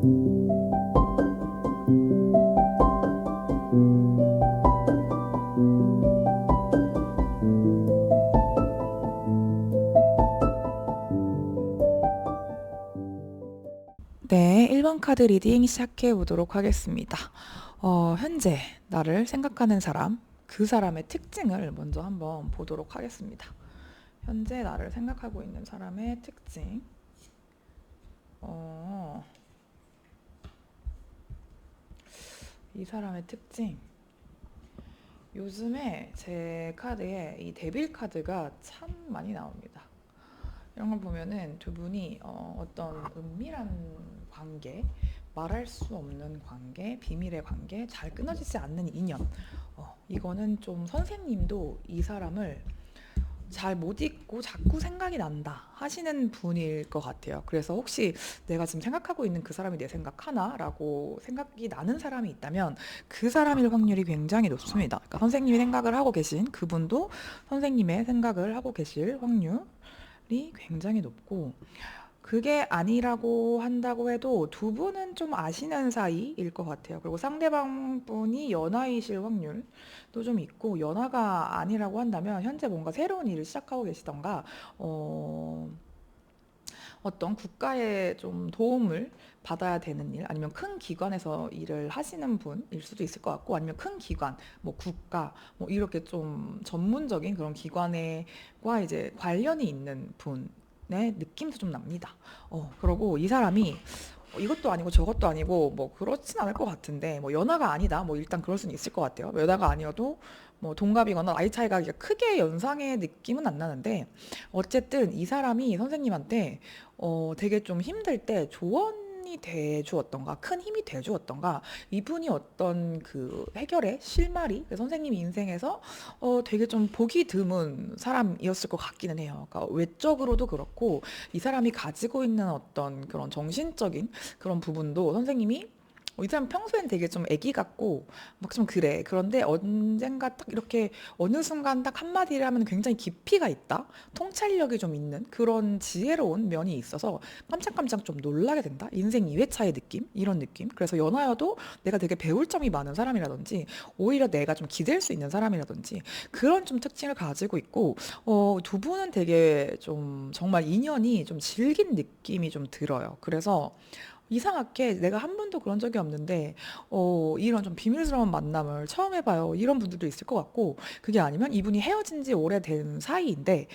네, 1번 카드 리딩 시작해 보도록 하겠습니다. 현재 나를 생각하는 사람, 그 사람의 특징을 먼저 한번 보도록 하겠습니다. 현재 나를 생각하고 있는 사람의 특징. 이 사람의 특징. 요즘에 제 카드에 이 데빌 카드가 참 많이 나옵니다. 이런 걸 보면은 두 분이 어떤 은밀한 관계, 말할 수 없는 관계, 비밀의 관계, 잘 끊어지지 않는 인연. 이거는 좀 선생님도 이 사람을 잘 못 잊고 자꾸 생각이 난다 하시는 분일 것 같아요. 그래서 혹시 내가 지금 생각하고 있는 그 사람이 내 생각하나? 라고 생각이 나는 사람이 있다면 그 사람일 확률이 굉장히 높습니다. 그러니까 선생님이 생각을 하고 계신 그분도 선생님의 생각을 하고 계실 확률이 굉장히 높고, 그게 아니라고 한다고 해도 두 분은 좀 아시는 사이일 것 같아요. 그리고 상대방 분이 연하이실 확률도 좀 있고, 연하가 아니라고 한다면 현재 뭔가 새로운 일을 시작하고 계시던가, 어, 어떤 국가의 좀 도움을 받아야 되는 일, 아니면 큰 기관에서 일을 하시는 분일 수도 있을 것 같고, 아니면 큰 기관, 뭐 국가, 뭐 이렇게 좀 전문적인 그런 기관과 이제 관련이 있는 분의 느낌도 좀 납니다. 그러고 이 사람이 이것도 아니고 저것도 아니고 뭐 그렇진 않을 것 같은데, 뭐 연하가 아니다 뭐 일단 그럴 수는 있을 것 같아요. 연하가 아니어도 뭐 동갑이거나 나이 차이가 크게 연상의 느낌은 안 나는데, 어쨌든 이 사람이 선생님한테 되게 좀 힘들 때 조언이 돼 주었던가 큰 힘이 돼 주었던가, 이분이 어떤 그 해결의 실마리, 그 선생님 인생에서 되게 좀 보기 드문 사람이었을 것 같기는 해요. 그러니까 외적으로도 그렇고 이 사람이 가지고 있는 어떤 그런 정신적인 그런 부분도 선생님이 이 사람 평소엔 되게 좀 애기 같고 막 좀 그래. 그런데 언젠가 딱 이렇게 어느 순간 딱 한마디를 하면 굉장히 깊이가 있다. 통찰력이 좀 있는 그런 지혜로운 면이 있어서 깜짝깜짝 좀 놀라게 된다. 인생 2회차의 느낌? 이런 느낌. 그래서 연하여도 내가 되게 배울 점이 많은 사람이라든지, 오히려 내가 좀 기댈 수 있는 사람이라든지, 그런 좀 특징을 가지고 있고, 두 분은 되게 좀 정말 인연이 좀 질긴 느낌이 좀 들어요. 그래서 이상하게 내가 한 번도 그런 적이 없는데 이런 좀 비밀스러운 만남을 처음 해봐요. 이런 분들도 있을 것 같고, 그게 아니면 이분이 헤어진 지 오래된 사이인데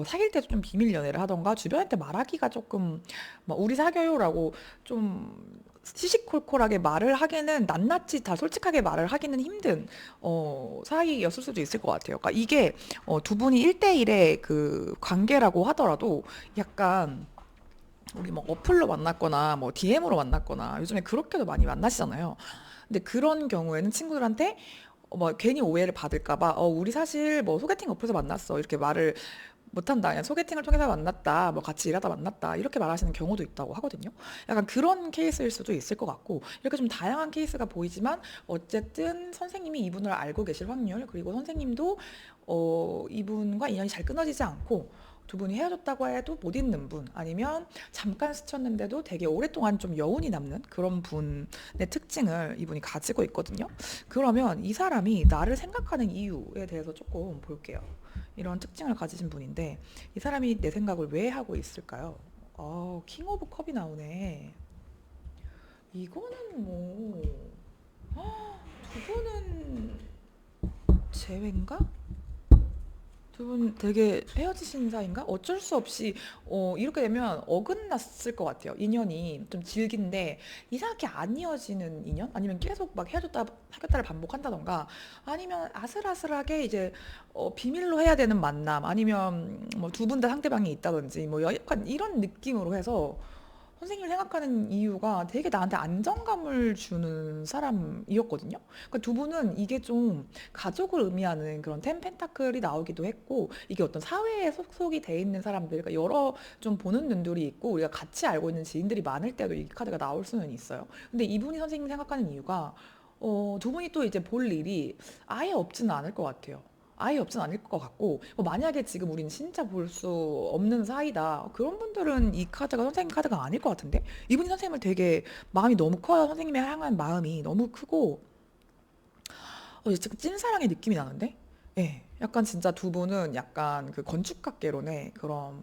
사귈 때도 좀 비밀 연애를 하던가, 주변한테 말하기가 조금 막 우리 사겨요라고 좀 시시콜콜하게 말을 하기는, 낱낱이 다 솔직하게 말을 하기는 힘든 사이였을 수도 있을 것 같아요. 그러니까 이게 두 분이 1대1의 그 관계라고 하더라도 약간 우리 뭐 어플로 만났거나 뭐 DM으로 만났거나, 요즘에 그렇게도 많이 만나시잖아요. 근데 그런 경우에는 친구들한테 뭐 괜히 오해를 받을까 봐 우리 사실 뭐 소개팅 어플에서 만났어 이렇게 말을 못한다. 그냥 소개팅을 통해서 만났다, 뭐 같이 일하다 만났다, 이렇게 말하시는 경우도 있다고 하거든요. 약간 그런 케이스일 수도 있을 것 같고, 이렇게 좀 다양한 케이스가 보이지만 어쨌든 선생님이 이분을 알고 계실 확률, 그리고 선생님도 이분과 인연이 잘 끊어지지 않고 두 분이 헤어졌다고 해도 못 잊는 분, 아니면 잠깐 스쳤는데도 되게 오랫동안 좀 여운이 남는 그런 분의 특징을 이분이 가지고 있거든요. 그러면 이 사람이 나를 생각하는 이유에 대해서 조금 볼게요. 이런 특징을 가지신 분인데 이 사람이 내 생각을 왜 하고 있을까요? 킹 오브 컵이 나오네. 이거는 뭐 두 분은 제외인가? 두 분 되게 헤어지신 사이인가? 어쩔 수 없이 이렇게 되면 어긋났을 것 같아요. 인연이 좀 질긴데 이상하게 안 이어지는 인연? 아니면 계속 막 헤어졌다 사귀었다를 반복한다던가, 아니면 아슬아슬하게 이제 비밀로 해야 되는 만남, 아니면 뭐 두 분 다 상대방이 있다든지, 뭐 약간 이런 느낌으로 해서 선생님을 생각하는 이유가 되게 나한테 안정감을 주는 사람이었거든요. 그러니까 두 분은 이게 좀 가족을 의미하는 그런 텐 펜타클이 나오기도 했고, 이게 어떤 사회에 속속이 돼 있는 사람들, 그러니까 여러 좀 보는 눈들이 있고 우리가 같이 알고 있는 지인들이 많을 때도 이 카드가 나올 수는 있어요. 근데 이분이 선생님 생각하는 이유가 두 분이 또 이제 볼 일이 아예 없지는 않을 것 같아요. 아예 없진 않을 것 같고 만약에 지금 우리는 진짜 볼 수 없는 사이다 그런 분들은 이 카드가 선생님 카드가 아닐 것 같은데 이분이 선생님을 되게 마음이 너무 커요. 선생님에 향한 마음이 너무 크고 진짜 찐사랑의 느낌이 나는데 예 약간 진짜 두 분은 약간 그 건축학개론의 그런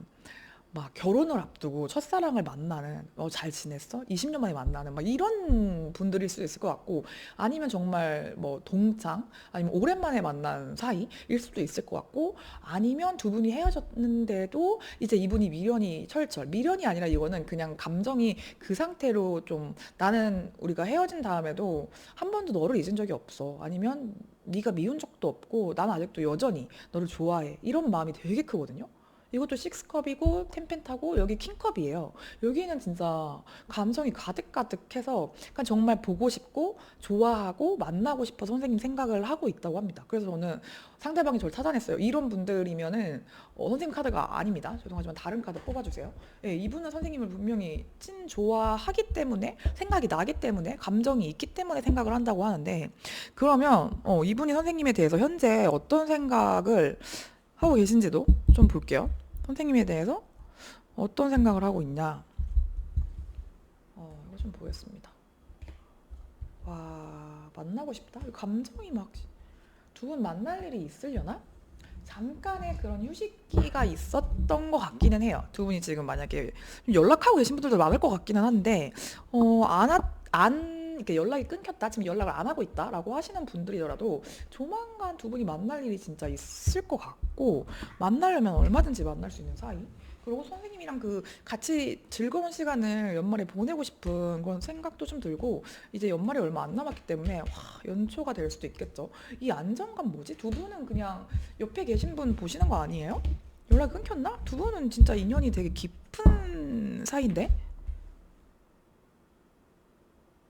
막 결혼을 앞두고 첫사랑을 만나는 잘 지냈어? 20년 만에 만나는 막 이런 분들일 수도 있을 것 같고 아니면 정말 뭐 동창 아니면 오랜만에 만난 사이일 수도 있을 것 같고 아니면 두 분이 헤어졌는데도 이제 이분이 미련이 철철 미련이 아니라 이거는 그냥 감정이 그 상태로 좀 나는 우리가 헤어진 다음에도 한 번도 너를 잊은 적이 없어 아니면 네가 미운 적도 없고 난 아직도 여전히 너를 좋아해 이런 마음이 되게 크거든요. 이것도 식스컵이고 텐펜타고 여기 킹컵이에요. 여기는 진짜 감성이 가득가득해서 그냥 정말 보고 싶고 좋아하고 만나고 싶어서 선생님 생각을 하고 있다고 합니다. 그래서 저는 상대방이 저를 찾아냈어요. 이런 분들이면은 선생님 카드가 아닙니다. 죄송하지만 다른 카드 뽑아주세요. 예, 이분은 선생님을 분명히 찐 좋아하기 때문에 생각이 나기 때문에 감정이 있기 때문에 생각을 한다고 하는데 그러면 이분이 선생님에 대해서 현재 어떤 생각을 하고 계신지도 좀 볼게요. 선생님에 대해서 어떤 생각을 하고 있냐. 이거 좀 보겠습니다. 와, 만나고 싶다? 감정이 막, 두 분 만날 일이 있으려나? 잠깐의 그런 휴식기가 있었던 것 같기는 해요. 두 분이 지금 만약에 연락하고 계신 분들도 많을 것 같기는 한데, 이렇게 연락이 끊겼다, 지금 연락을 안 하고 있다라고 하시는 분들이더라도 조만간 두 분이 만날 일이 진짜 있을 것 같고, 만나려면 얼마든지 만날 수 있는 사이? 그리고 선생님이랑 그 같이 즐거운 시간을 연말에 보내고 싶은 그런 생각도 좀 들고, 이제 연말이 얼마 안 남았기 때문에, 와, 연초가 될 수도 있겠죠. 이 안정감 뭐지? 두 분은 그냥 옆에 계신 분 보시는 거 아니에요? 연락이 끊겼나? 두 분은 진짜 인연이 되게 깊은 사이인데?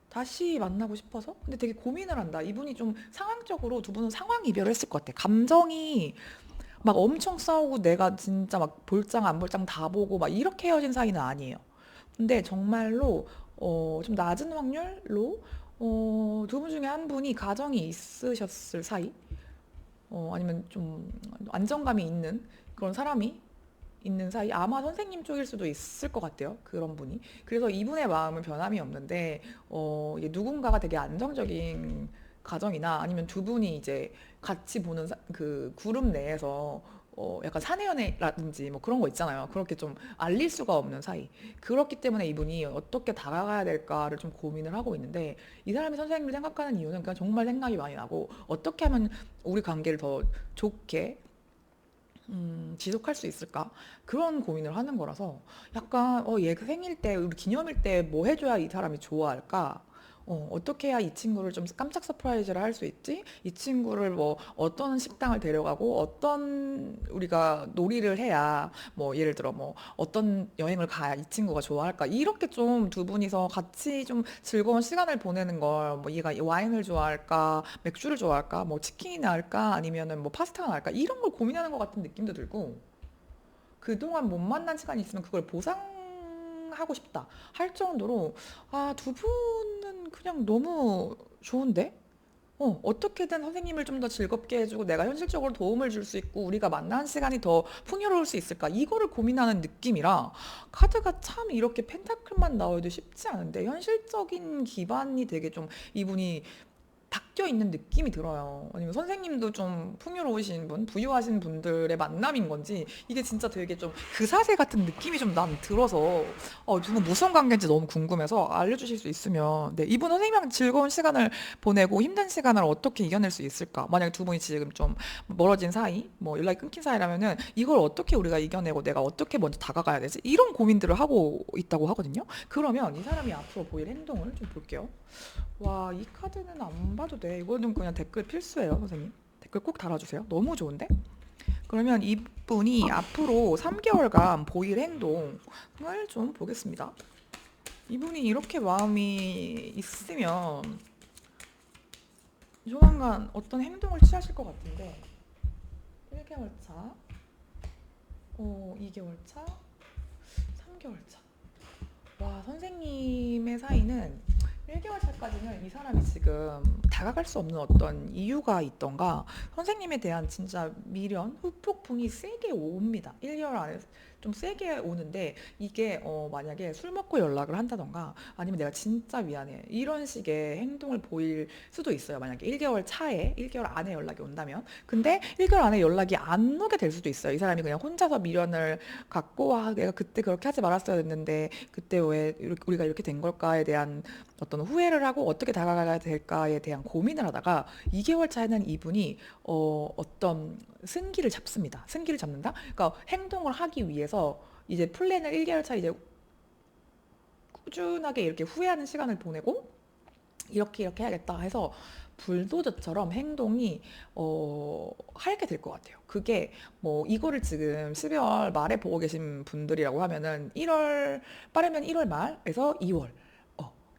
다시 만나고 싶어서? 근데 되게 고민을 한다. 이분이 좀 상황적으로 두 분은 상황 이별을 했을 것 같아. 감정이 막 엄청 싸우고 내가 진짜 막 볼장 안 볼장 다 보고 막 이렇게 헤어진 사이는 아니에요. 근데 정말로 좀 낮은 확률로 두 분 중에 한 분이 가정이 있으셨을 사이? 아니면 좀 안정감이 있는 그런 사람이 있는 사이 아마 선생님 쪽일 수도 있을 것 같아요. 그런 분이. 그래서 이분의 마음은 변함이 없는데 이게 누군가가 되게 안정적인 가정이나 아니면 두 분이 이제 같이 보는 그 그룹 내에서 약간 사내연애라든지 뭐 그런 거 있잖아요. 그렇게 좀 알릴 수가 없는 사이. 그렇기 때문에 이분이 어떻게 다가가야 될까를 좀 고민을 하고 있는데 이 사람이 선생님을 생각하는 이유는 그냥 정말 생각이 많이 나고 어떻게 하면 우리 관계를 더 좋게 지속할 수 있을까? 그런 고민을 하는 거라서 약간 얘 그 생일 때 우리 기념일 때 뭐 해줘야 이 사람이 좋아할까? 어떻게 해야 이 친구를 좀 깜짝 서프라이즈를 할 수 있지? 이 친구를 뭐 어떤 식당을 데려가고 어떤 우리가 놀이를 해야 뭐 예를 들어 뭐 어떤 여행을 가야 이 친구가 좋아할까? 이렇게 좀 두 분이서 같이 좀 즐거운 시간을 보내는 걸 뭐 얘가 와인을 좋아할까? 맥주를 좋아할까? 뭐 치킨이 나을까? 아니면은 뭐 파스타가 나을까? 이런 걸 고민하는 것 같은 느낌도 들고 그동안 못 만난 시간이 있으면 그걸 보상하고 싶다 할 정도로 두 분은 그냥 너무 좋은데? 어떻게든 선생님을 좀 더 즐겁게 해주고 내가 현실적으로 도움을 줄 수 있고 우리가 만나는 시간이 더 풍요로울 수 있을까? 이거를 고민하는 느낌이라 카드가 참 이렇게 펜타클만 나와도 쉽지 않은데 현실적인 기반이 되게 좀 이분이 바뀌어 있는 느낌이 들어요. 아니면 선생님도 좀 풍요로우신 분, 부유하신 분들의 만남인 건지 이게 진짜 되게 좀 그사세 같은 느낌이 좀 난 들어서 정말 무슨 관계인지 너무 궁금해서 알려주실 수 있으면 네, 이분 선생님이랑 즐거운 시간을 보내고 힘든 시간을 어떻게 이겨낼 수 있을까? 만약 두 분이 지금 좀 멀어진 사이, 뭐 연락이 끊긴 사이라면은 이걸 어떻게 우리가 이겨내고 내가 어떻게 먼저 다가가야 되지? 이런 고민들을 하고 있다고 하거든요. 그러면 이 사람이 앞으로 보일 행동을 좀 볼게요. 와, 이 카드는 안 봐도 돼. 이거는 그냥 댓글 필수예요, 선생님. 댓글 꼭 달아주세요. 너무 좋은데? 그러면 이분이 앞으로 3개월간 보일 행동을 좀 보겠습니다. 이분이 이렇게 마음이 있으면 조만간 어떤 행동을 취하실 것 같은데 1개월 차, 2개월 차, 3개월 차. 와, 선생님의 사이는 1개월 차까지는 이 사람이 지금 다가갈 수 없는 어떤 이유가 있던가 선생님에 대한 진짜 미련, 후폭풍이 세게 옵니다. 1개월 안에 좀 세게 오는데 이게 만약에 술 먹고 연락을 한다던가 아니면 내가 진짜 미안해 이런 식의 행동을 보일 수도 있어요. 만약에 1개월 차에 1개월 안에 연락이 온다면 근데 1개월 안에 연락이 안 오게 될 수도 있어요. 이 사람이 그냥 혼자서 미련을 갖고 내가 그때 그렇게 하지 말았어야 했는데 그때 왜 우리가 이렇게 된 걸까에 대한 어떤 후회를 하고 어떻게 다가가야 될까에 대한 고민을 하다가 2개월 차에는 이분이 어떤 승기를 잡습니다. 승기를 잡는다? 그러니까 행동을 하기 위해서 이제 플랜을 1개월 차 이제 꾸준하게 이렇게 후회하는 시간을 보내고 이렇게 해야겠다 해서 불도저처럼 행동이 하게 될 것 같아요. 그게 뭐 이거를 지금 12월 말에 보고 계신 분들이라고 하면은 1월 빠르면 1월 말에서 2월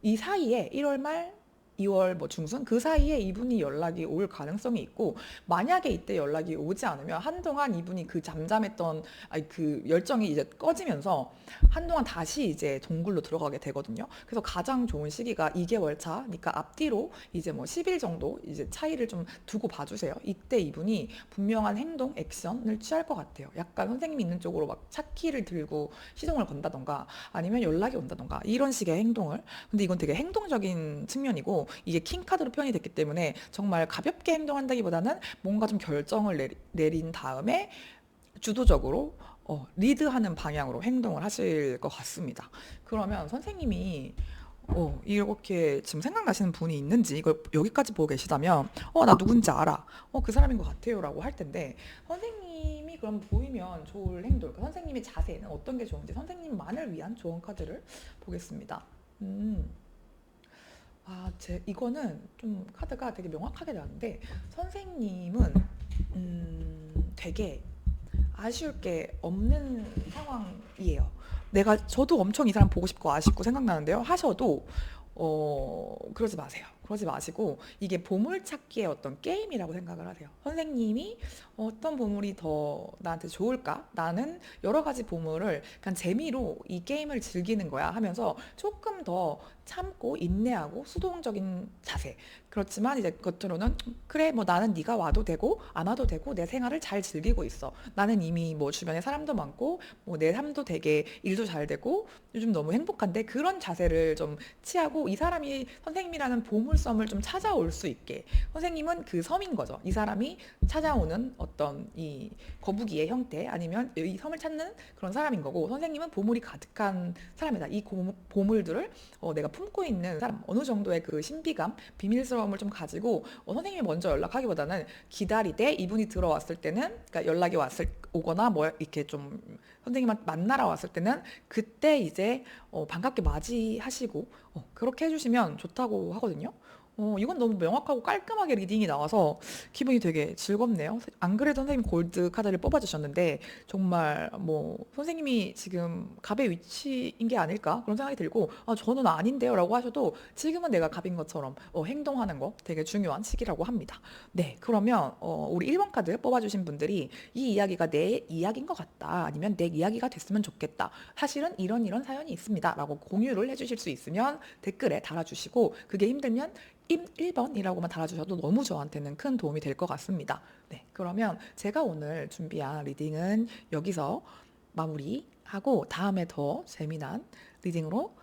이 사이에 1월 말 2월 뭐 중순 그 사이에 이분이 연락이 올 가능성이 있고 만약에 이때 연락이 오지 않으면 한동안 이분이 그 잠잠했던 아니 그 열정이 이제 꺼지면서 한동안 다시 이제 동굴로 들어가게 되거든요. 그래서 가장 좋은 시기가 2개월 차, 그러니까 앞뒤로 이제 뭐 10일 정도 이제 차이를 좀 두고 봐주세요. 이때 이분이 분명한 행동, 액션을 취할 것 같아요. 약간 선생님이 있는 쪽으로 막 차키를 들고 시동을 건다던가 아니면 연락이 온다던가 이런 식의 행동을 근데 이건 되게 행동적인 측면이고 이게 킹카드로 표현이 됐기 때문에 정말 가볍게 행동한다기보다는 뭔가 좀 결정을 내린 다음에 주도적으로 리드하는 방향으로 행동을 하실 것 같습니다. 그러면 선생님이 이렇게 지금 생각나시는 분이 있는지 이걸 여기까지 보고 계시다면 나 누군지 알아. 그 사람인 것 같아요 라고 할 텐데 선생님이 그럼 보이면 좋을 행동 그러니까 선생님의 자세는 어떤 게 좋은지 선생님만을 위한 조언 카드를 보겠습니다. 음. 이거는 좀 카드가 되게 명확하게 나왔는데, 선생님은, 되게 아쉬울 게 없는 상황이에요. 저도 엄청 이 사람 보고 싶고 아쉽고 생각나는데요. 하셔도, 그러지 마세요. 그러지 마시고, 이게 보물찾기의 어떤 게임이라고 생각을 하세요. 선생님이 어떤 보물이 더 나한테 좋을까? 나는 여러 가지 보물을 그냥 재미로 이 게임을 즐기는 거야 하면서 조금 더 참고 인내하고 수동적인 자세. 그렇지만 이제 겉으로는 그래 뭐 나는 네가 와도 되고 안 와도 되고 내 생활을 잘 즐기고 있어. 나는 이미 뭐 주변에 사람도 많고 뭐 내 삶도 되게 일도 잘 되고 요즘 너무 행복한데 그런 자세를 좀 취하고 이 사람이 선생님이라는 보물섬을 좀 찾아올 수 있게 선생님은 그 섬인 거죠. 이 사람이 찾아오는 어떤 이 거북이의 형태 아니면 이 섬을 찾는 그런 사람인 거고 선생님은 보물이 가득한 사람이다. 이 보물들을 내가 품고 있는 사람 어느 정도의 그 신비감 비밀스러움을 좀 가지고 선생님이 먼저 연락하기보다는 기다리되 이분이 들어왔을 때는 그러니까 연락이 오거나 뭐 이렇게 좀 선생님한테 만나러 왔을 때는 그때 이제 반갑게 맞이하시고 그렇게 해주시면 좋다고 하거든요. 이건 너무 명확하고 깔끔하게 리딩이 나와서 기분이 되게 즐겁네요. 안 그래도 선생님 골드 카드를 뽑아주셨는데 정말 뭐 선생님이 지금 갑의 위치인 게 아닐까 그런 생각이 들고 저는 아닌데요 라고 하셔도 지금은 내가 갑인 것처럼 행동하는 거 되게 중요한 시기라고 합니다. 네, 그러면 우리 1번 카드 뽑아주신 분들이 이 이야기가 내 이야기인 것 같다 아니면 내 이야기가 됐으면 좋겠다 사실은 이런 사연이 있습니다 라고 공유를 해주실 수 있으면 댓글에 달아주시고 그게 힘들면 1번이라고만 달아주셔도 너무 저한테는 큰 도움이 될 것 같습니다. 네, 그러면 제가 오늘 준비한 리딩은 여기서 마무리하고 다음에 더 재미난 리딩으로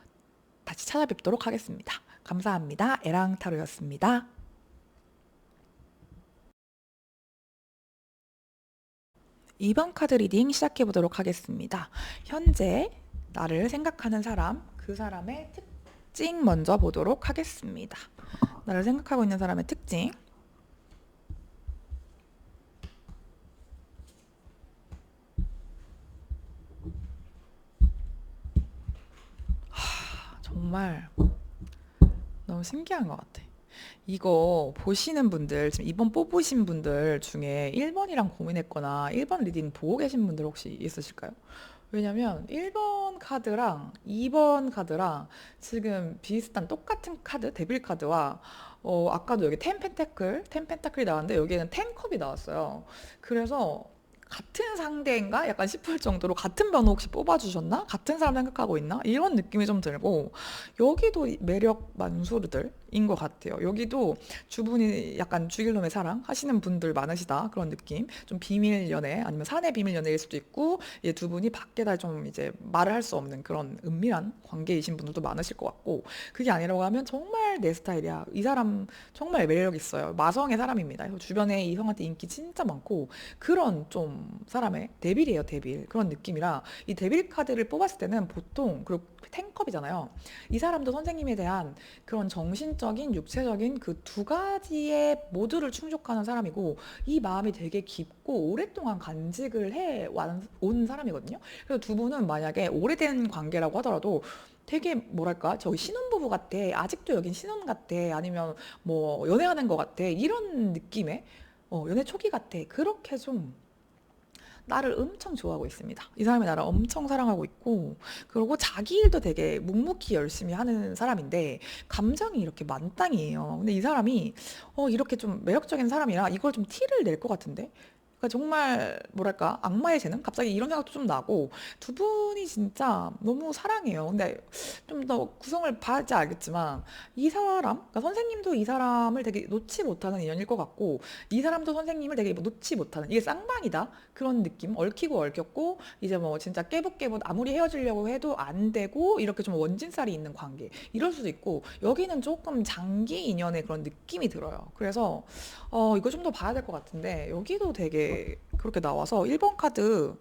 다시 찾아뵙도록 하겠습니다. 감사합니다. 에랑타로였습니다. 2번 카드 리딩 시작해 보도록 하겠습니다. 현재 나를 생각하는 사람, 그 사람의 특징 먼저 보도록 하겠습니다. 나를 생각하고 있는 사람의 특징. 정말 너무 신기한 것 같아. 이거 보시는 분들, 지금 2번 뽑으신 분들 중에 1번이랑 고민했거나 1번 리딩 보고 계신 분들 혹시 있으실까요? 왜냐면 1번 카드랑 2번 카드랑 지금 비슷한 똑같은 카드, 데빌 카드와 아까도 여기 텐 펜타클이 나왔는데 여기에는 10컵이 나왔어요. 그래서 같은 상대인가? 약간 싶을 정도로 같은 번호 혹시 뽑아주셨나? 같은 사람 생각하고 있나? 이런 느낌이 좀 들고 여기도 매력 만수르들인 것 같아요. 여기도 주분이 약간 죽일 놈의 사랑 하시는 분들 많으시다 그런 느낌. 좀 비밀 연애 아니면 사내 비밀 연애일 수도 있고 이 두 분이 밖에다 좀 이제 말을 할 수 없는 그런 은밀한 관계이신 분들도 많으실 것 같고 그게 아니라고 하면 정말 내 스타일이야. 이 사람 정말 매력 있어요. 마성의 사람입니다. 주변에 이성한테 인기 진짜 많고 그런 좀 사람의 데빌이에요, 데빌. 그런 느낌이라 이 데빌 카드를 뽑았을 때는 보통 그리고 탱컵이잖아요. 이 사람도 선생님에 대한 그런 정신적인, 육체적인 그 두 가지의 모두를 충족하는 사람이고 이 마음이 되게 깊고 오랫동안 간직을 온 사람이거든요. 그래서 두 분은 만약에 오래된 관계라고 하더라도 되게 뭐랄까 저기 신혼부부 같아 아직도 여긴 신혼 같아 아니면 뭐 연애하는 것 같아 이런 느낌의 연애 초기 같아. 그렇게 좀 나를 엄청 좋아하고 있습니다. 이 사람이 나를 엄청 사랑하고 있고, 그리고 자기 일도 되게 묵묵히 열심히 하는 사람인데, 감정이 이렇게 만땅이에요. 근데 이 사람이, 이렇게 좀 매력적인 사람이라 이걸 좀 티를 낼 것 같은데? 그러니까 정말, 뭐랄까, 악마의 재능? 갑자기 이런 생각도 좀 나고, 두 분이 진짜 너무 사랑해요. 근데 좀 더 구성을 봐야지 알겠지만, 이 사람, 그러니까 선생님도 이 사람을 되게 놓지 못하는 인연일 것 같고, 이 사람도 선생님을 되게 놓지 못하는, 이게 쌍방이다? 그런 느낌? 얽히고 얽혔고, 이제 뭐 진짜 깨붓깨붓 아무리 헤어지려고 해도 안 되고, 이렇게 좀 원진살이 있는 관계. 이럴 수도 있고, 여기는 조금 장기 인연의 그런 느낌이 들어요. 그래서, 이거 좀 더 봐야 될 것 같은데, 여기도 되게 그렇게 나와서 1번 카드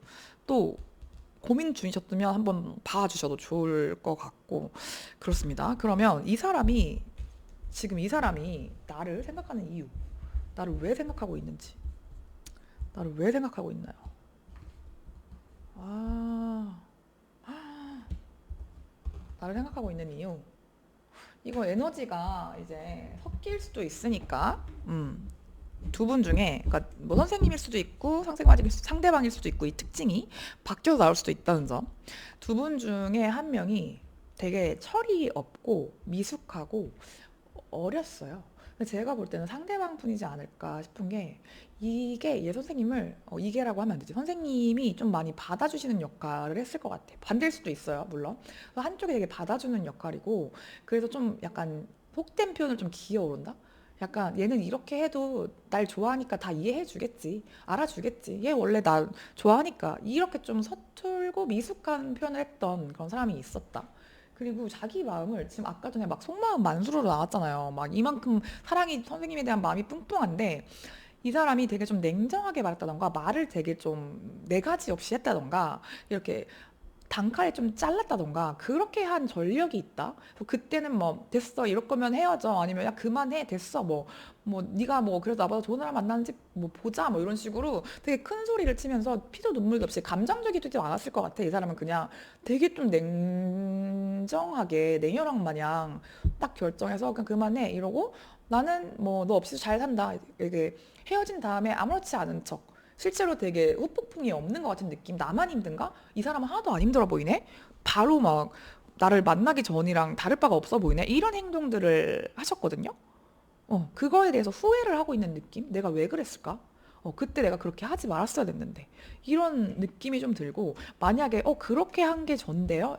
또 고민 중이셨다면 한번 봐주셔도 좋을 것 같고, 그렇습니다. 그러면 지금 이 사람이 나를 생각하는 이유, 나를 왜 생각하고 있는지, 나를 왜 생각하고 있나요? 아, 나를 생각하고 있는 이유. 이거 에너지가 이제 섞일 수도 있으니까, 두 분 중에, 그러니까 뭐 선생님일 수도 있고, 상대방일 수도 있고, 이 특징이 바뀌어서 나올 수도 있다는 점. 두 분 중에 한 명이 되게 철이 없고, 미숙하고, 어렸어요. 근데 제가 볼 때는 상대방 분이지 않을까 싶은 게 이게 얘 선생님을 이게라고 하면 안 되지. 선생님이 좀 많이 받아주시는 역할을 했을 것 같아. 반대일 수도 있어요, 물론. 그래서 한쪽이 되게 받아주는 역할이고 그래서 좀 약간 속된 표현을 좀 기어오른다. 약간 얘는 이렇게 해도 날 좋아하니까 다 이해해 주겠지. 알아주겠지. 얘 원래 나 좋아하니까. 이렇게 좀 서툴고 미숙한 표현을 했던 그런 사람이 있었다. 그리고 자기 마음을 지금 아까 전에 막 속마음 만수르로 나왔잖아요. 막 이만큼 사랑이 선생님에 대한 마음이 뿡뿡한데 이 사람이 되게 좀 냉정하게 말했다던가 말을 되게 좀 네 가지 없이 했다던가 이렇게 단칼에 좀 잘랐다던가 그렇게 한 전력이 있다. 그때는 뭐 됐어 이럴 거면 헤어져 아니면 야 그만해 됐어 뭐 네가 뭐 그래도 나보다 좋은 사람 만나는지 뭐 보자 뭐 이런 식으로 되게 큰 소리를 치면서 피도 눈물도 없이 감정적이지도 않았을 것 같아. 이 사람은 그냥 되게 좀 냉정하게 냉혈왕 마냥 딱 결정해서 그냥 그만해 이러고 나는 뭐 너 없이도 잘 산다 이게 헤어진 다음에 아무렇지 않은 척 실제로 되게 후폭풍이 없는 것 같은 느낌. 나만 힘든가? 이 사람은 하나도 안 힘들어 보이네? 바로 막 나를 만나기 전이랑 다를 바가 없어 보이네? 이런 행동들을 하셨거든요? 그거에 대해서 후회를 하고 있는 느낌? 내가 왜 그랬을까? 그때 내가 그렇게 하지 말았어야 됐는데. 이런 느낌이 좀 들고, 만약에, 그렇게 한 게 전데요?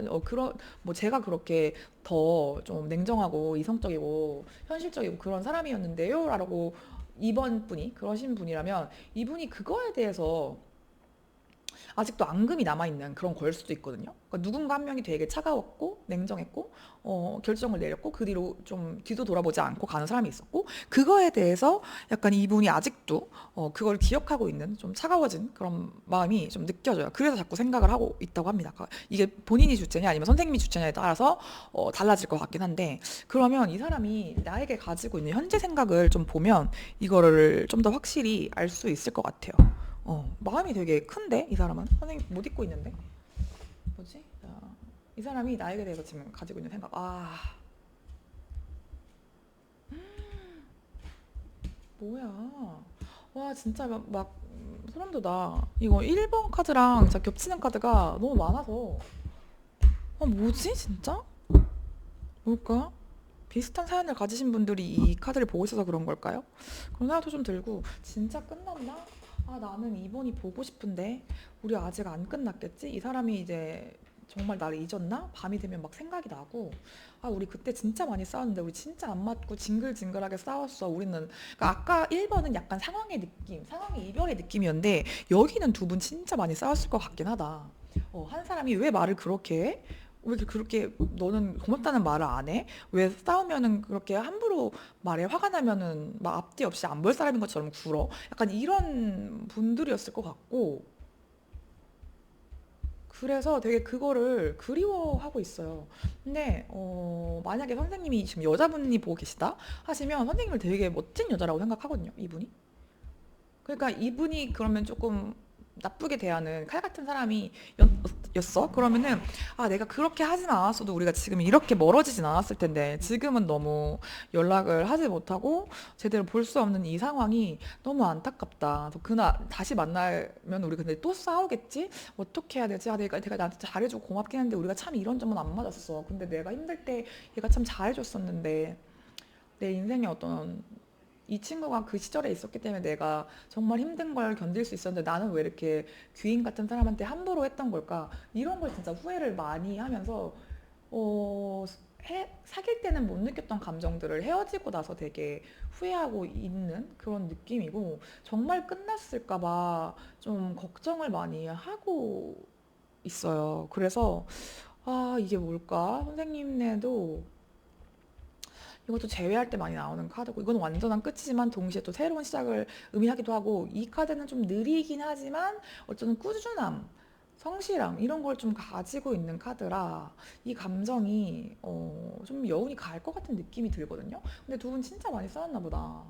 뭐 제가 그렇게 더 좀 냉정하고 이성적이고 현실적이고 그런 사람이었는데요? 라고 이번 분이, 그러신 분이라면, 이분이 그거에 대해서 아직도 앙금이 남아있는 그런 걸 수도 있거든요. 그러니까 누군가 한 명이 되게 차가웠고 냉정했고 결정을 내렸고 그 뒤로 좀 뒤도 돌아보지 않고 가는 사람이 있었고 그거에 대해서 약간 이분이 아직도 그걸 기억하고 있는 좀 차가워진 그런 마음이 좀 느껴져요. 그래서 자꾸 생각을 하고 있다고 합니다. 그러니까 이게 본인이 주체냐 아니면 선생님이 주체냐에 따라서 달라질 것 같긴 한데 그러면 이 사람이 나에게 가지고 있는 현재 생각을 좀 보면 이거를 좀 더 확실히 알 수 있을 것 같아요. 마음이 되게 큰데 이 사람은 선생님 못 잊고 있는데 뭐지? 이 사람이 나에게 대해서 지금 가지고 있는 생각 뭐야 와 진짜 막 소름 돋아 이거 1번 카드랑 진짜 겹치는 카드가 너무 많아서 뭐지 진짜? 뭘까? 비슷한 사연을 가지신 분들이 이 카드를 보고 있어서 그런 걸까요? 그런 생각도 좀 들고 진짜 끝났나? 아, 나는 이번이 보고 싶은데 우리 아직 안 끝났겠지? 이 사람이 이제 정말 나를 잊었나? 밤이 되면 막 생각이 나고, 아, 우리 그때 진짜 많이 싸웠는데 우리 진짜 안 맞고 징글징글하게 싸웠어. 우리는, 그러니까 아까 1번은 약간 상황의 느낌, 상황의 이별의 느낌이었는데 여기는 두 분 진짜 많이 싸웠을 것 같긴 하다. 한 사람이 왜 말을 그렇게 해? 왜 그렇게 너는 고맙다는 말을 안 해? 왜 싸우면은 그렇게 함부로 말해? 화가 나면은 막 앞뒤 없이 안 볼 사람인 것처럼 굴어? 약간 이런 분들이었을 것 같고, 그래서 되게 그거를 그리워하고 있어요. 근데 만약에 선생님이 지금 여자분이 보고 계시다 하시면 선생님을 되게 멋진 여자라고 생각하거든요, 이분이. 그러니까 이분이 그러면 조금 나쁘게 대하는 칼 같은 사람이 였어? 그러면은, 아, 내가 그렇게 하진 않았어도 우리가 지금 이렇게 멀어지진 않았을 텐데 지금은 너무 연락을 하지 못하고 제대로 볼 수 없는 이 상황이 너무 안타깝다. 그래서 그날 다시 만나면 우리 근데 또 싸우겠지? 어떻게 해야 되지? 아, 내가 나한테 잘해주고 고맙긴 한데 우리가 참 이런 점은 안 맞았어. 근데 내가 힘들 때 얘가 참 잘해줬었는데 내 인생에 어떤 이 친구가 그 시절에 있었기 때문에 내가 정말 힘든 걸 견딜 수 있었는데 나는 왜 이렇게 귀인 같은 사람한테 함부로 했던 걸까? 이런 걸 진짜 후회를 많이 하면서 어, 사귈 때는 못 느꼈던 감정들을 헤어지고 나서 되게 후회하고 있는 그런 느낌이고 정말 끝났을까 봐 좀 걱정을 많이 하고 있어요. 그래서 아, 이게 뭘까? 선생님네도 이것도 제외할 때 많이 나오는 카드고 이건 완전한 끝이지만 동시에 또 새로운 시작을 의미하기도 하고 이 카드는 좀 느리긴 하지만 어쩌면 꾸준함, 성실함 이런 걸 좀 가지고 있는 카드라 이 감정이 좀 여운이 갈 것 같은 느낌이 들거든요. 근데 두 분 진짜 많이 싸웠나 보다.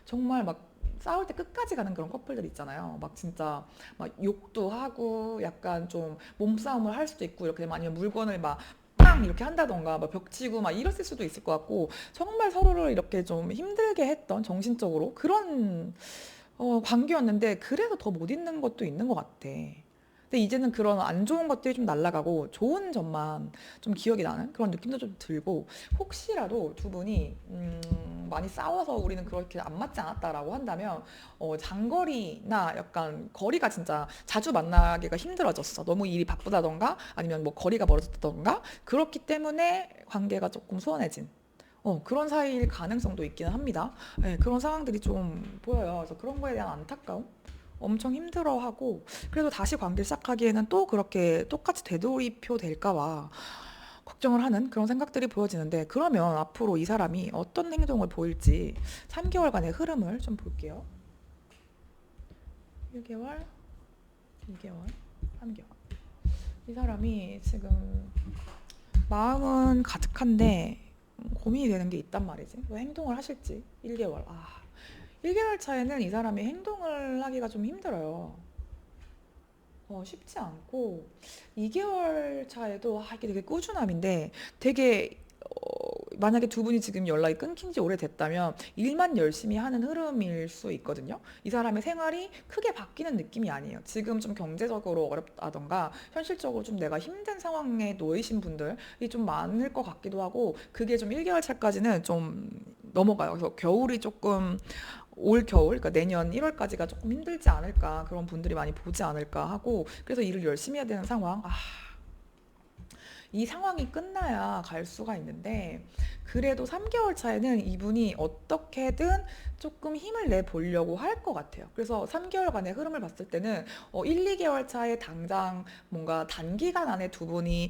정말 막 싸울 때 끝까지 가는 그런 커플들 있잖아요. 막 진짜 막 욕도 하고 약간 좀 몸싸움을 할 수도 있고 이렇게 아니면 물건을 막 빵 이렇게 한다던가 막 벽치고 막 이랬을 수도 있을 것 같고 정말 서로를 이렇게 좀 힘들게 했던 정신적으로 그런 관계였는데 그래서 더 못 있는 것도 있는 것 같아. 근데 이제는 그런 안 좋은 것들이 좀 날아가고 좋은 점만 좀 기억이 나는 그런 느낌도 좀 들고 혹시라도 두 분이 많이 싸워서 우리는 그렇게 안 맞지 않았다라고 한다면 장거리나 약간 거리가 진짜 자주 만나기가 힘들어졌어. 너무 일이 바쁘다던가 아니면 뭐 거리가 멀어졌다던가 그렇기 때문에 관계가 조금 소원해진 그런 사이일 가능성도 있기는 합니다. 네, 그런 상황들이 좀 보여요. 그래서 그런 거에 대한 안타까움? 엄청 힘들어하고 그래도 다시 관계를 시작하기에는 또 그렇게 똑같이 되돌이표 될까 봐 걱정을 하는 그런 생각들이 보여지는데 그러면 앞으로 이 사람이 어떤 행동을 보일지 3개월간의 흐름을 좀 볼게요. 1개월, 2개월, 3개월. 이 사람이 지금 마음은 가득한데 고민이 되는 게 있단 말이지. 왜 행동을 하실지. 1개월. 1개월 차에는 이 사람이 행동을 하기가 좀 힘들어요. 쉽지 않고 2개월 차에도 이게 되게 꾸준함인데 되게 만약에 두 분이 지금 연락이 끊긴 지 오래됐다면 일만 열심히 하는 흐름일 수 있거든요. 이 사람의 생활이 크게 바뀌는 느낌이 아니에요. 지금 좀 경제적으로 어렵다던가 현실적으로 좀 내가 힘든 상황에 놓이신 분들이 좀 많을 것 같기도 하고 그게 좀 1개월 차까지는 좀 넘어가요. 그래서 겨울이 조금 올 겨울, 그러니까 내년 1월까지가 조금 힘들지 않을까, 그런 분들이 많이 보지 않을까 하고, 그래서 일을 열심히 해야 되는 상황. 이 상황이 끝나야 갈 수가 있는데, 그래도 3개월 차에는 이분이 어떻게든 조금 힘을 내 보려고 할 것 같아요. 그래서 3개월간의 흐름을 봤을 때는 1, 2개월 차에 당장 뭔가 단기간 안에 두 분이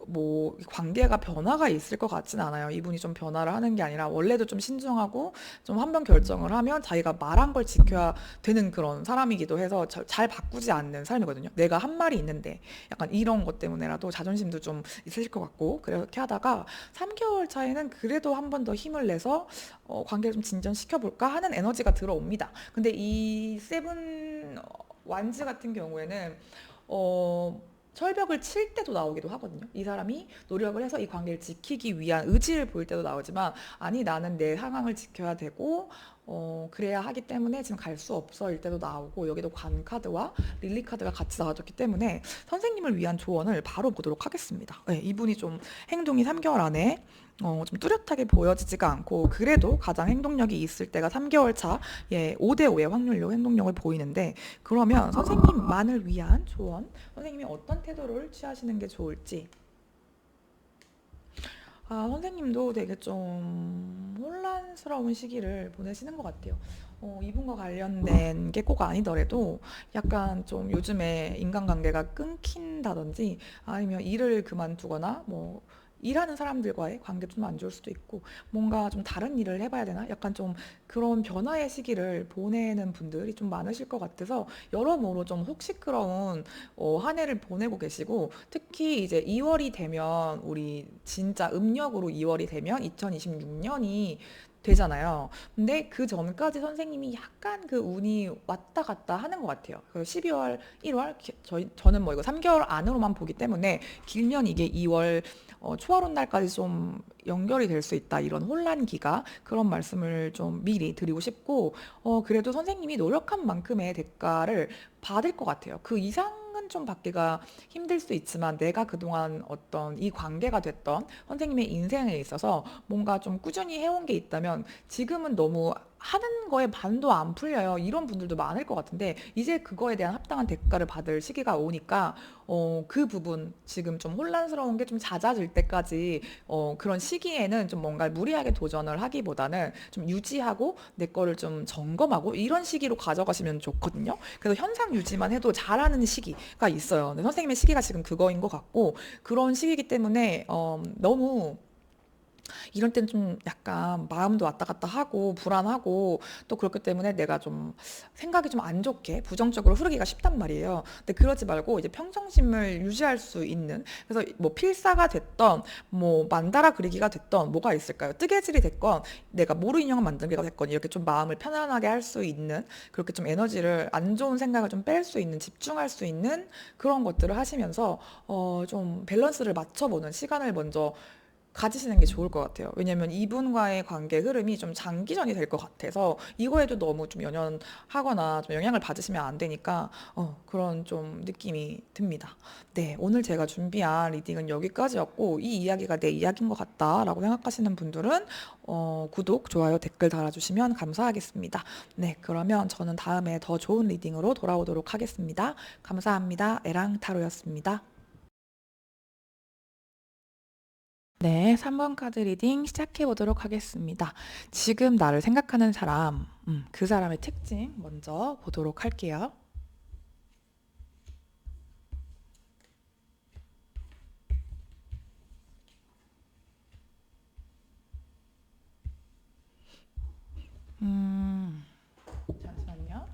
뭐 관계가 변화가 있을 것 같진 않아요. 이분이 좀 변화를 하는 게 아니라 원래도 좀 신중하고 좀 한 번 결정을 하면 자기가 말한 걸 지켜야 되는 그런 사람이기도 해서 잘 바꾸지 않는 사람이거든요. 내가 한 말이 있는데 약간 이런 것 때문에라도 자존심도 좀 있으실 것 같고 그렇게 하다가 3개월 차에는 그래도 한 번 더 힘을 내서 관계를 좀 진전시켜 볼까 하는 에너지가 들어옵니다. 근데 이 세븐 완즈 같은 경우에는 어, 철벽을 칠 때도 나오기도 하거든요. 이 사람이 노력을 해서 이 관계를 지키기 위한 의지를 보일 때도 나오지만 아니 나는 내 상황을 지켜야 되고 그래야 하기 때문에 지금 갈 수 없어일 때도 나오고 여기도 관 카드와 릴리 카드가 같이 나와줬기 때문에 선생님을 위한 조언을 바로 보도록 하겠습니다. 네, 이분이 좀 행동이 3개월 안에 좀 뚜렷하게 보여지지가 않고 그래도 가장 행동력이 있을 때가 3개월 차, 예, 5대5의 확률로 행동력을 보이는데 그러면 선생님만을 위한 조언, 선생님이 어떤 태도를 취하시는 게 좋을지. 선생님도 되게 좀 혼란스러운 시기를 보내시는 것 같아요. 이분과 관련된 게 꼭 아니더라도 약간 좀 요즘에 인간관계가 끊긴다든지 아니면 일을 그만두거나 뭐 일하는 사람들과의 관계 좀 안 좋을 수도 있고 뭔가 좀 다른 일을 해봐야 되나? 약간 좀 그런 변화의 시기를 보내는 분들이 좀 많으실 것 같아서 여러모로 좀 혹시끄러운 한 해를 보내고 계시고 특히 이제 2월이 되면 우리 진짜 음력으로 2월이 되면 2026년이 되잖아요. 근데 그 전까지 선생님이 약간 그 운이 왔다 갔다 하는 것 같아요. 그 12월, 1월, 저는 뭐 이거 3개월 안으로만 보기 때문에 길면 이게 2월 초하룻 날까지 좀 연결이 될 수 있다. 이런 혼란기가 그런 말씀을 좀 미리 드리고 싶고 그래도 선생님이 노력한 만큼의 대가를 받을 것 같아요. 그 이상은 좀 받기가 힘들 수 있지만 내가 그동안 어떤 이 관계가 됐던 선생님의 인생에 있어서 뭔가 좀 꾸준히 해온 게 있다면 지금은 너무 하는 거에 반도 안 풀려요. 이런 분들도 많을 것 같은데 이제 그거에 대한 합당한 대가를 받을 시기가 오니까 그 부분 지금 좀 혼란스러운 게 좀 잦아질 때까지 그런 시기에는 좀 뭔가 무리하게 도전을 하기보다는 좀 유지하고 내 거를 좀 점검하고 이런 시기로 가져가시면 좋거든요. 그래서 현상 유지만 해도 잘하는 시기가 있어요. 근데 선생님의 시기가 지금 그거인 것 같고 그런 시기이기 때문에 너무 이럴 땐 좀 약간 마음도 왔다 갔다 하고 불안하고 또 그렇기 때문에 내가 좀 생각이 좀 안 좋게 부정적으로 흐르기가 쉽단 말이에요. 근데 그러지 말고 이제 평정심을 유지할 수 있는 그래서 뭐 필사가 됐던 뭐 만다라 그리기가 됐던 뭐가 있을까요? 뜨개질이 됐건 내가 모루 인형을 만들기가 됐건 이렇게 좀 마음을 편안하게 할 수 있는 그렇게 좀 에너지를 안 좋은 생각을 좀 뺄 수 있는 집중할 수 있는 그런 것들을 하시면서 좀 밸런스를 맞춰보는 시간을 먼저 가지시는 게 좋을 것 같아요. 왜냐면 이분과의 관계 흐름이 좀 장기전이 될 것 같아서 이거에도 너무 좀 연연하거나 좀 영향을 받으시면 안 되니까 그런 좀 느낌이 듭니다. 네, 오늘 제가 준비한 리딩은 여기까지였고 이 이야기가 내 이야기인 것 같다라고 생각하시는 분들은 구독, 좋아요, 댓글 달아주시면 감사하겠습니다. 네, 그러면 저는 다음에 더 좋은 리딩으로 돌아오도록 하겠습니다. 감사합니다. 에랑타로였습니다. 네, 3번 카드 리딩 시작해 보도록 하겠습니다. 지금 나를 생각하는 사람, 그 사람의 특징 먼저 보도록 할게요. 음, 잠시만요.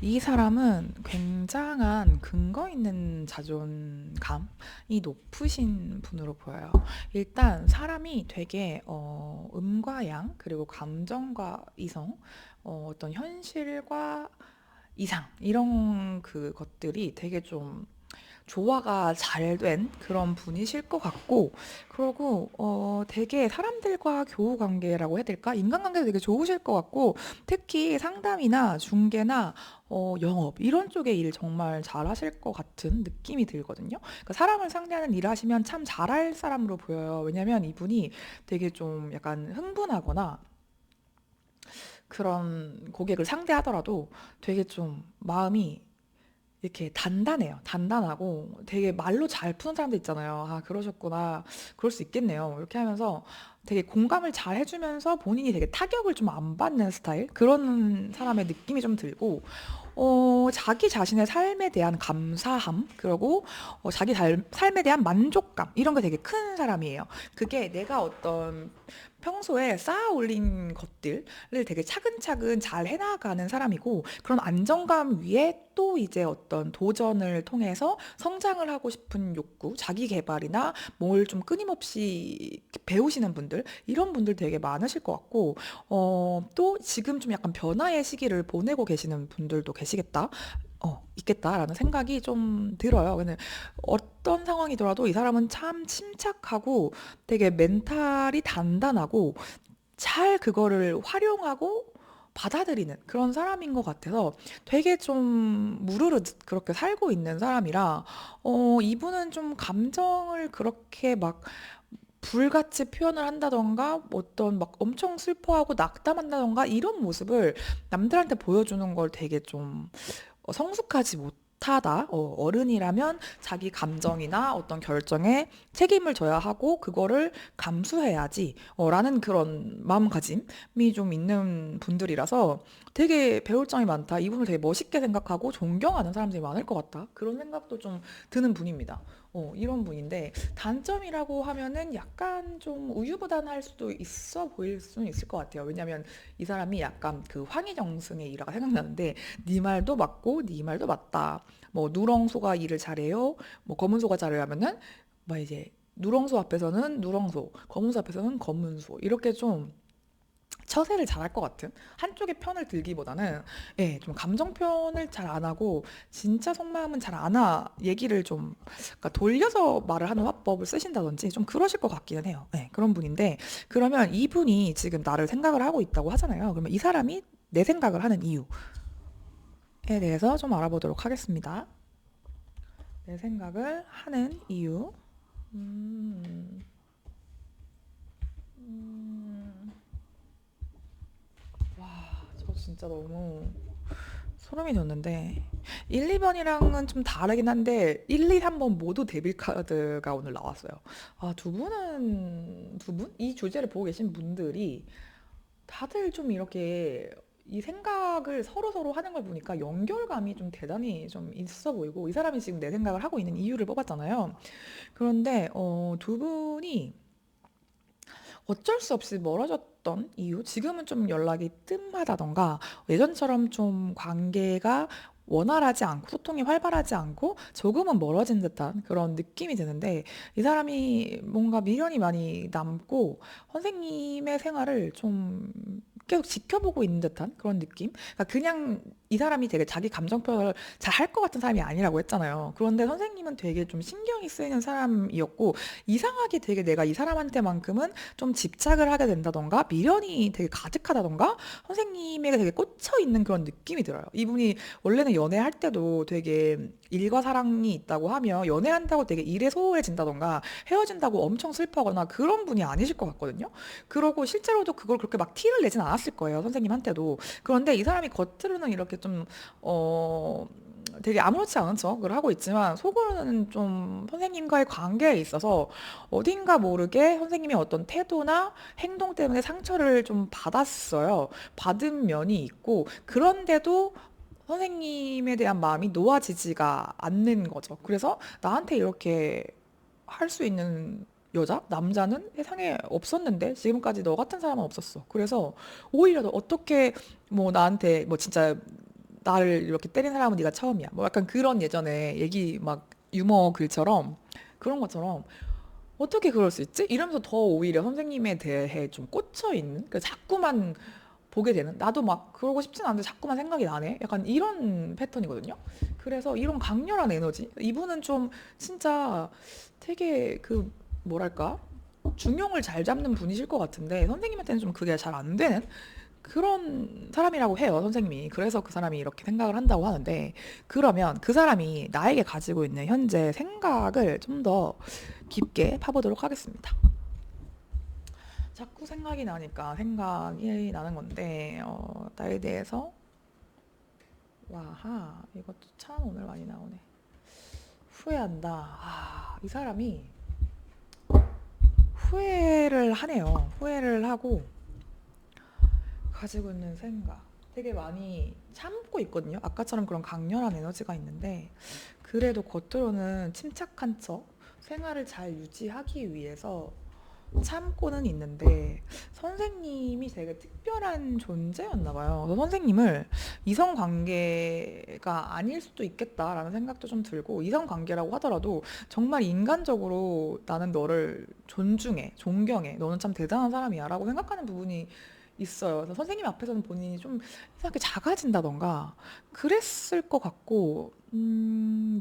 이 사람은 굉장한 근거 있는 자존감이 높으신 분으로 보여요. 일단 사람이 되게 음과 양, 그리고 감정과 이성, 어떤 현실과 이상 이런 그 것들이 되게 좀 조화가 잘 된 그런 분이실 것 같고 그리고 되게 사람들과 교우 관계라고 해야 될까? 인간관계도 되게 좋으실 것 같고 특히 상담이나 중개나 영업 이런 쪽의 일 정말 잘하실 것 같은 느낌이 들거든요. 그러니까 사람을 상대하는 일을 하시면 참 잘할 사람으로 보여요. 왜냐면 이분이 되게 좀 약간 흥분하거나 그런 고객을 상대하더라도 되게 좀 마음이 이렇게 단단해요. 단단하고 되게 말로 잘 푸는 사람들 있잖아요. 아, 그러셨구나. 그럴 수 있겠네요. 이렇게 하면서 되게 공감을 잘 해주면서 본인이 되게 타격을 좀 안 받는 스타일? 그런 사람의 느낌이 좀 들고, 자기 자신의 삶에 대한 감사함, 그리고 자기 삶에 대한 만족감, 이런 게 되게 큰 사람이에요. 그게 내가 어떤 평소에 쌓아 올린 것들을 되게 차근차근 잘 해나가는 사람이고, 그런 안정감 위에 또 이제 어떤 도전을 통해서 성장을 하고 싶은 욕구, 자기 개발이나 뭘 좀 끊임없이 배우시는 분들, 이런 분들 되게 많으실 것 같고, 또 지금 좀 약간 변화의 시기를 보내고 계시는 분들도 계시겠다. 있겠다라는 생각이 좀 들어요. 근데 어떤 상황이더라도 이 사람은 참 침착하고 되게 멘탈이 단단하고 잘 그거를 활용하고 받아들이는 그런 사람인 것 같아서 되게 좀 무르르 그렇게 살고 있는 사람이라 이분은 좀 감정을 그렇게 막 불같이 표현을 한다던가 어떤 막 엄청 슬퍼하고 낙담한다던가 이런 모습을 남들한테 보여주는 걸 되게 좀 성숙하지 못하다. 어른이라면 자기 감정이나 어떤 결정에 책임을 져야 하고 그거를 감수해야지. 라는 그런 마음가짐이 좀 있는 분들이라서 되게 배울 점이 많다. 이분을 되게 멋있게 생각하고 존경하는 사람들이 많을 것 같다. 그런 생각도 좀 드는 분입니다. 이런 분인데 단점이라고 하면은 약간 좀 우유부단할 수도 있어 보일 수는 있을 것 같아요. 왜냐면 이 사람이 약간 그 황희정승의 일화가 생각나는데 네 말도 맞고 네 말도 맞다. 뭐 누렁소가 일을 잘해요. 뭐 검은소가 잘해요 하면은 뭐 이제 누렁소 앞에서는 누렁소, 검은소 앞에서는 검은소 이렇게 좀 처세를 잘할 것 같은 한쪽의 편을 들기보다는 예, 좀 감정 표현을 잘 안 하고 진짜 속마음은 잘 안 얘기를 좀 그러니까 돌려서 말을 하는 화법을 쓰신다든지 좀 그러실 것 같기는 해요. 예, 그런 분인데 그러면 이분이 지금 나를 생각을 하고 있다고 하잖아요. 그러면 이 사람이 내 생각을 하는 이유에 대해서 좀 알아보도록 하겠습니다. 내 생각을 하는 이유. 음, 음, 와, 저 진짜 너무 소름이 돋는데 1, 2번이랑은 좀 다르긴 한데 1, 2, 3번 모두 데빌 카드가 오늘 나왔어요. 두 분? 이 주제를 보고 계신 분들이 다들 좀 이렇게 이 생각을 서로 하는 걸 보니까 연결감이 좀 대단히 좀 있어 보이고 이 사람이 지금 내 생각을 하고 있는 이유를 뽑았잖아요. 그런데 두 분이 어쩔 수 없이 멀어졌던 이유? 지금은 좀 연락이 뜸하다던가 예전처럼 좀 관계가 원활하지 않고 소통이 활발하지 않고 조금은 멀어진 듯한 그런 느낌이 드는데 이 사람이 뭔가 미련이 많이 남고 선생님의 생활을 좀 계속 지켜보고 있는 듯한 그런 느낌? 그러니까 그냥 이 사람이 되게 자기 감정 표현을 잘 할 것 같은 사람이 아니라고 했잖아요. 그런데 선생님은 되게 좀 신경이 쓰이는 사람이었고 이상하게 되게 내가 이 사람한테만큼은 좀 집착을 하게 된다던가 미련이 되게 가득하다던가 선생님에게 되게 꽂혀 있는 그런 느낌이 들어요. 이분이 원래는 연애할 때도 되게 일과 사랑이 있다고 하며 연애한다고 되게 일에 소홀해진다던가 헤어진다고 엄청 슬퍼하거나 그런 분이 아니실 것 같거든요. 그러고 실제로도 그걸 그렇게 막 티를 내진 않았을 거예요. 선생님한테도. 그런데 이 사람이 겉으로는 이렇게 좀, 되게 아무렇지 않은 척을 하고 있지만 속으로는 좀 선생님과의 관계에 있어서 어딘가 모르게 선생님의 어떤 태도나 행동 때문에 상처를 좀 받았어요. 받은 면이 있고 그런데도 선생님에 대한 마음이 놓아지지가 않는 거죠. 그래서 나한테 이렇게 할 수 있는 여자, 남자는 세상에 없었는데 지금까지 너 같은 사람은 없었어. 그래서 오히려 더 어떻게 뭐 나한테 뭐 진짜 나를 이렇게 때린 사람은 네가 처음이야. 뭐 약간 그런 예전에 얘기 막 유머 글처럼 그런 것처럼 어떻게 그럴 수 있지? 이러면서 더 오히려 선생님에 대해 좀 꽂혀 있는 그 자꾸만 보게 되는 나도 막 그러고 싶진 않은데 자꾸만 생각이 나네. 약간 이런 패턴이거든요. 그래서 이런 강렬한 에너지. 이분은 좀 진짜 되게 그 뭐랄까? 중용을 잘 잡는 분이실 것 같은데 선생님한테는 좀 그게 잘 안 되는 그런 사람이라고 해요, 선생님이. 그래서 그 사람이 이렇게 생각을 한다고 하는데 그러면 그 사람이 나에게 가지고 있는 현재 생각을 좀 더 깊게 파보도록 하겠습니다. 자꾸 생각이 나니까 생각이 나는 건데 나에 대해서 와하 이것도 참 오늘 많이 나오네. 후회한다. 이 사람이 후회를 하네요. 후회를 하고 가지고 있는 생각 되게 많이 참고 있거든요. 아까처럼 그런 강렬한 에너지가 있는데 그래도 겉으로는 침착한 척 생활을 잘 유지하기 위해서 참고는 있는데 선생님이 되게 특별한 존재였나 봐요. 그래서 선생님을 이성 관계가 아닐 수도 있겠다라는 생각도 좀 들고 이성 관계라고 하더라도 정말 인간적으로 나는 너를 존중해, 존경해, 너는 참 대단한 사람이야라고 생각하는 부분이 있어요. 그래서 선생님 앞에서는 본인이 좀 이상하게 작아진다던가 그랬을 것 같고,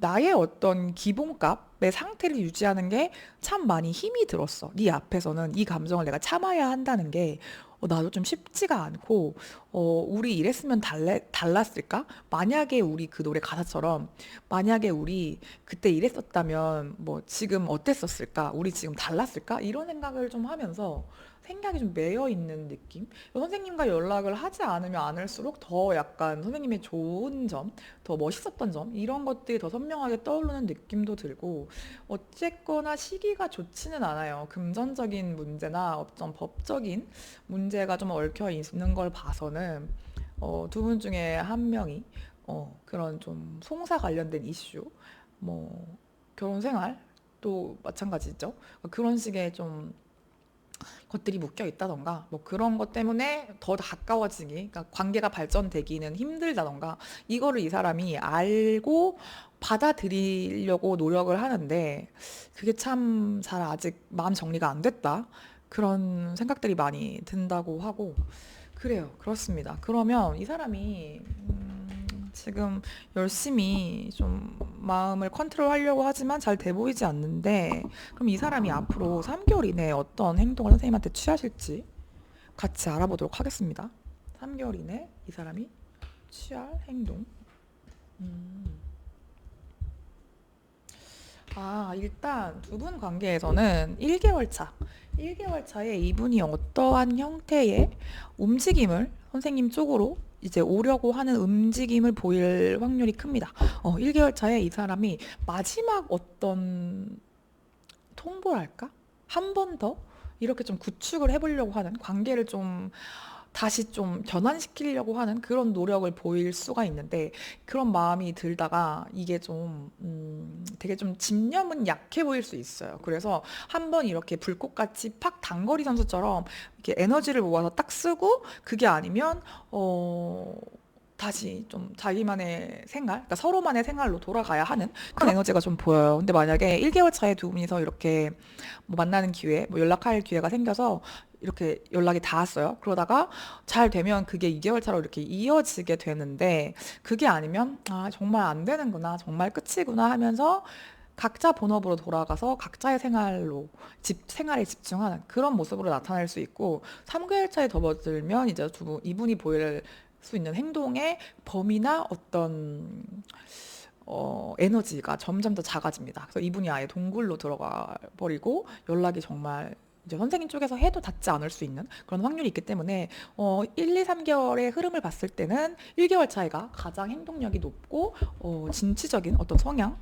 나의 어떤 기본값의 상태를 유지하는 게 참 많이 힘이 들었어. 네 앞에서는 이 감정을 내가 참아야 한다는 게 나도 좀 쉽지가 않고, 우리 이랬으면 달랐을까? 만약에 우리 그 노래 가사처럼, 만약에 우리 그때 이랬었다면, 뭐, 지금 어땠었을까? 우리 지금 달랐을까? 이런 생각을 좀 하면서, 생각이 좀 매여 있는 느낌? 선생님과 연락을 하지 않으면 않을수록 더 약간 선생님의 좋은 점, 더 멋있었던 점, 이런 것들이 더 선명하게 떠오르는 느낌도 들고, 어쨌거나 시기가 좋지는 않아요. 금전적인 문제나 어떤 법적인 문제가 좀 얽혀 있는 걸 봐서는 두 분 중에 한 명이 그런 좀 송사 관련된 이슈, 뭐 결혼 생활 또 마찬가지죠. 그런 식의 좀 것들이 묶여 있다던가 뭐 그런 것 때문에 더 가까워지기, 그러니까 관계가 발전되기는 힘들다던가 이거를 이 사람이 알고 받아들이려고 노력을 하는데 그게 참 잘 아직 마음 정리가 안 됐다. 그런 생각들이 많이 든다고 하고 그래요. 그렇습니다. 그러면 이 사람이 지금 열심히 좀 마음을 컨트롤하려고 하지만 잘 돼 보이지 않는데 그럼 이 사람이 앞으로 3개월 이내에 어떤 행동을 선생님한테 취하실지 같이 알아보도록 하겠습니다. 3개월 이내 이 사람이 취할 행동. 음. 일단 두 분 관계에서는 1개월 차. 1개월 차에 이분이 어떠한 형태의 움직임을 선생님 쪽으로 이제 오려고 하는 움직임을 보일 확률이 큽니다. 1개월 차에 이 사람이 마지막 어떤 통보랄까? 한 번 더? 이렇게 좀 구축을 해보려고 하는 관계를 좀 다시 좀 전환시키려고 하는 그런 노력을 보일 수가 있는데 그런 마음이 들다가 이게 좀 되게 좀 집념은 약해 보일 수 있어요. 그래서 한번 이렇게 불꽃같이 팍 단거리 선수처럼 이렇게 에너지를 모아서 딱 쓰고 그게 아니면 다시 좀 자기만의 생활, 그러니까 서로만의 생활로 돌아가야 하는 그런 에너지가 좀 보여요. 근데 만약에 1개월 차에 두 분이서 이렇게 뭐 만나는 기회, 뭐 연락할 기회가 생겨서 이렇게 연락이 닿았어요. 그러다가 잘 되면 그게 2개월 차로 이렇게 이어지게 되는데 그게 아니면 정말 안 되는구나, 정말 끝이구나 하면서 각자 본업으로 돌아가서 각자의 생활에 집중하는 그런 모습으로 나타날 수 있고 3개월 차에 접어들면 이제 이분이 보일 수 있는 행동의 범위나 어떤 에너지가 점점 더 작아집니다. 그래서 이분이 아예 동굴로 들어가 버리고 연락이 정말 이제 선생님 쪽에서 해도 닿지 않을 수 있는 그런 확률이 있기 때문에 1, 2, 3개월의 흐름을 봤을 때는 1개월 차이가 가장 행동력이 높고 진취적인 어떤 성향,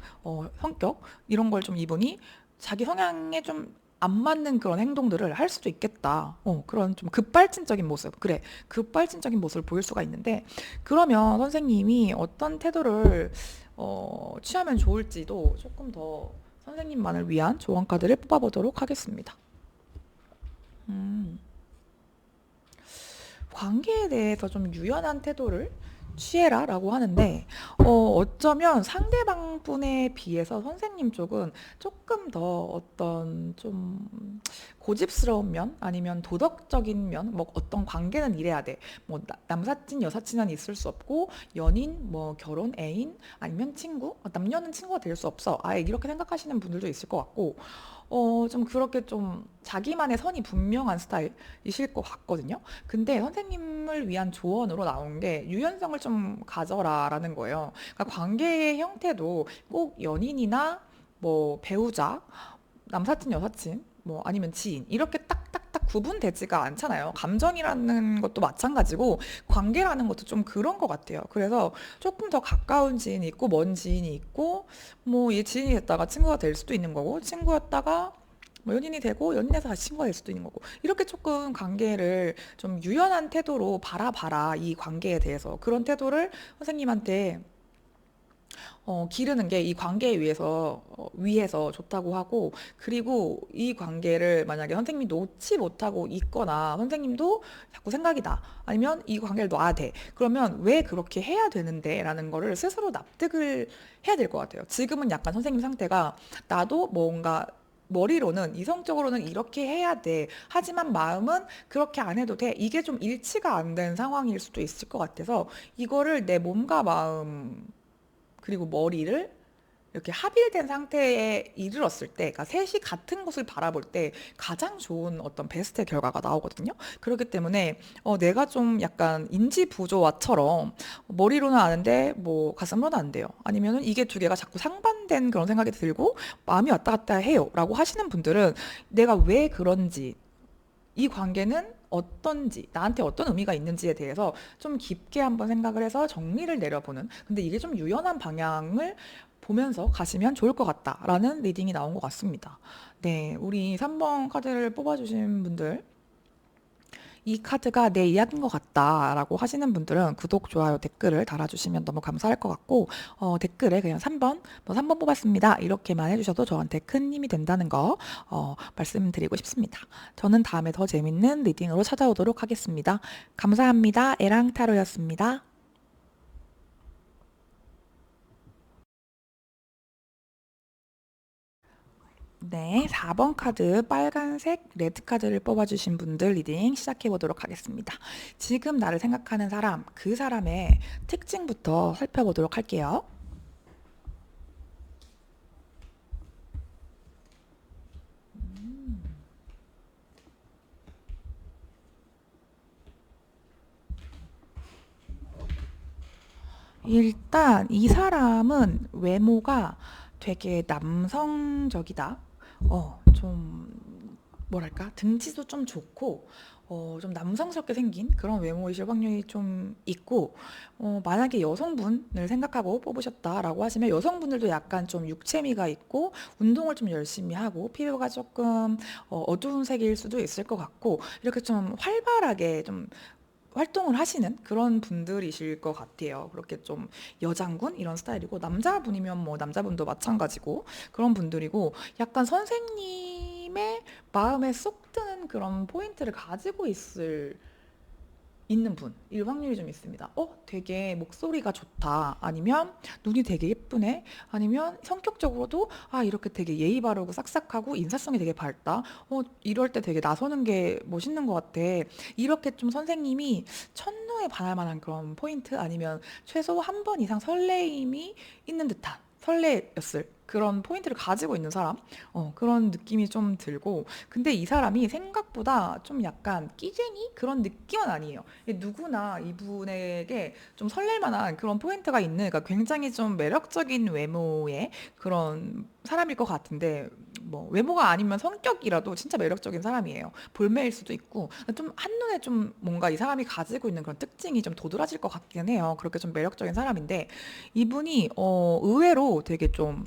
성격 이런 걸 좀 이분이 자기 성향에 좀 안 맞는 그런 행동들을 할 수도 있겠다. 그런 좀 급발진적인 모습, 그래, 급발진적인 모습을 보일 수가 있는데 그러면 선생님이 어떤 태도를 취하면 좋을지도 조금 더 선생님만을 위한 조언 카드를 뽑아보도록 하겠습니다. 음, 관계에 대해서 좀 유연한 태도를 취해라 라고 하는데 어쩌면 상대방 분에 비해서 선생님 쪽은 조금 더 어떤 좀 고집스러운 면 아니면 도덕적인 면 뭐 어떤 관계는 이래야 돼 뭐 남사친 여사친은 있을 수 없고 연인 뭐 결혼 애인 아니면 친구 남녀는 친구가 될 수 없어 아예 이렇게 생각하시는 분들도 있을 것 같고 좀 그렇게 좀 자기만의 선이 분명한 스타일이실 것 같거든요. 근데 선생님을 위한 조언으로 나온 게 유연성을 좀 가져라라는 거예요. 그러니까 관계의 형태도 꼭 연인이나 뭐 배우자, 남사친, 여사친, 뭐 아니면 지인 이렇게 딱딱딱 구분되지가 않잖아요. 감정이라는 것도 마찬가지고 관계라는 것도 좀 그런 것 같아요. 그래서 조금 더 가까운 지인이 있고 먼 지인이 있고 뭐 얘 지인이 됐다가 친구가 될 수도 있는 거고 친구였다가 뭐 연인이 되고 연인에서 다시 친구가 될 수도 있는 거고 이렇게 조금 관계를 좀 유연한 태도로 바라봐라 이 관계에 대해서 그런 태도를 선생님한테 기르는 게 이 관계에 위해서 좋다고 하고, 그리고 이 관계를 만약에 선생님이 놓지 못하고 있거나, 선생님도 자꾸 생각이 나. 아니면 이 관계를 놔야 돼. 그러면 왜 그렇게 해야 되는데? 라는 거를 스스로 납득을 해야 될 것 같아요. 지금은 약간 선생님 상태가 나도 뭔가 머리로는 이성적으로는 이렇게 해야 돼. 하지만 마음은 그렇게 안 해도 돼. 이게 좀 일치가 안 된 상황일 수도 있을 것 같아서 이거를 내 몸과 마음 그리고 머리를 이렇게 합일된 상태에 이르렀을 때, 그러니까 셋이 같은 것을 바라볼 때 가장 좋은 어떤 베스트 결과가 나오거든요. 그렇기 때문에 내가 좀 약간 인지 부조화처럼 머리로는 아는데 뭐 가슴으로는 안 돼요. 아니면은 이게 두 개가 자꾸 상반된 그런 생각이 들고 마음이 왔다 갔다 해요라고 하시는 분들은 내가 왜 그런지, 이 관계는 어떤지, 나한테 어떤 의미가 있는지에 대해서 좀 깊게 한번 생각을 해서 정리를 내려보는, 근데 이게 좀 유연한 방향을 보면서 가시면 좋을 것 같다라는 리딩이 나온 것 같습니다. 네, 우리 3번 카드를 뽑아주신 분들, 이 카드가 내 이야기인 것 같다라고 하시는 분들은 구독, 좋아요, 댓글을 달아주시면 너무 감사할 것 같고, 댓글에 그냥 3번, 뭐 3번 뽑았습니다, 이렇게만 해주셔도 저한테 큰 힘이 된다는 거 말씀드리고 싶습니다. 저는 다음에 더 재밌는 리딩으로 찾아오도록 하겠습니다. 감사합니다. 에랑타로였습니다. 네, 4번 카드 빨간색 레드 카드를 뽑아주신 분들 리딩 시작해 보도록 하겠습니다. 지금 나를 생각하는 사람, 그 사람의 특징부터 살펴보도록 할게요. 일단 이 사람은 외모가 되게 남성적이다. 좀 뭐랄까 등치도 좀 좋고 좀 남성스럽게 생긴 그런 외모이실 확률이 좀 있고, 만약에 여성분을 생각하고 뽑으셨다라고 하시면 여성분들도 약간 좀 육체미가 있고 운동을 좀 열심히 하고 피부가 조금 어두운 색일 수도 있을 것 같고, 이렇게 좀 활발하게 좀 활동을 하시는 그런 분들이실 것 같아요. 그렇게 좀 여장군 이런 스타일이고, 남자분이면 뭐 남자분도 마찬가지고 그런 분들이고, 약간 선생님의 마음에 쏙 드는 그런 포인트를 가지고 있는 분일 확률이 좀 있습니다. 되게 목소리가 좋다. 아니면 눈이 되게 예쁘네. 아니면 성격적으로도 이렇게 되게 예의 바르고 싹싹하고 인사성이 되게 밝다. 이럴 때 되게 나서는 게 멋있는 것 같아. 이렇게 좀 선생님이 첫눈에 반할 만한 그런 포인트, 아니면 최소 한 번 이상 설레임이 있는 듯한 설레였을 그런 포인트를 가지고 있는 사람, 그런 느낌이 좀 들고, 근데 이 사람이 생각보다 좀 약간 끼쟁이 그런 느낌은 아니에요. 누구나 이분에게 좀 설렐 만한 그런 포인트가 있는, 그러니까 굉장히 좀 매력적인 외모의 그런 사람일 것 같은데, 뭐 외모가 아니면 성격이라도 진짜 매력적인 사람이에요. 볼매일 수도 있고, 좀 한눈에 좀 뭔가 이 사람이 가지고 있는 그런 특징이 좀 도드라질 것 같긴 해요. 그렇게 좀 매력적인 사람인데, 이분이 의외로 되게 좀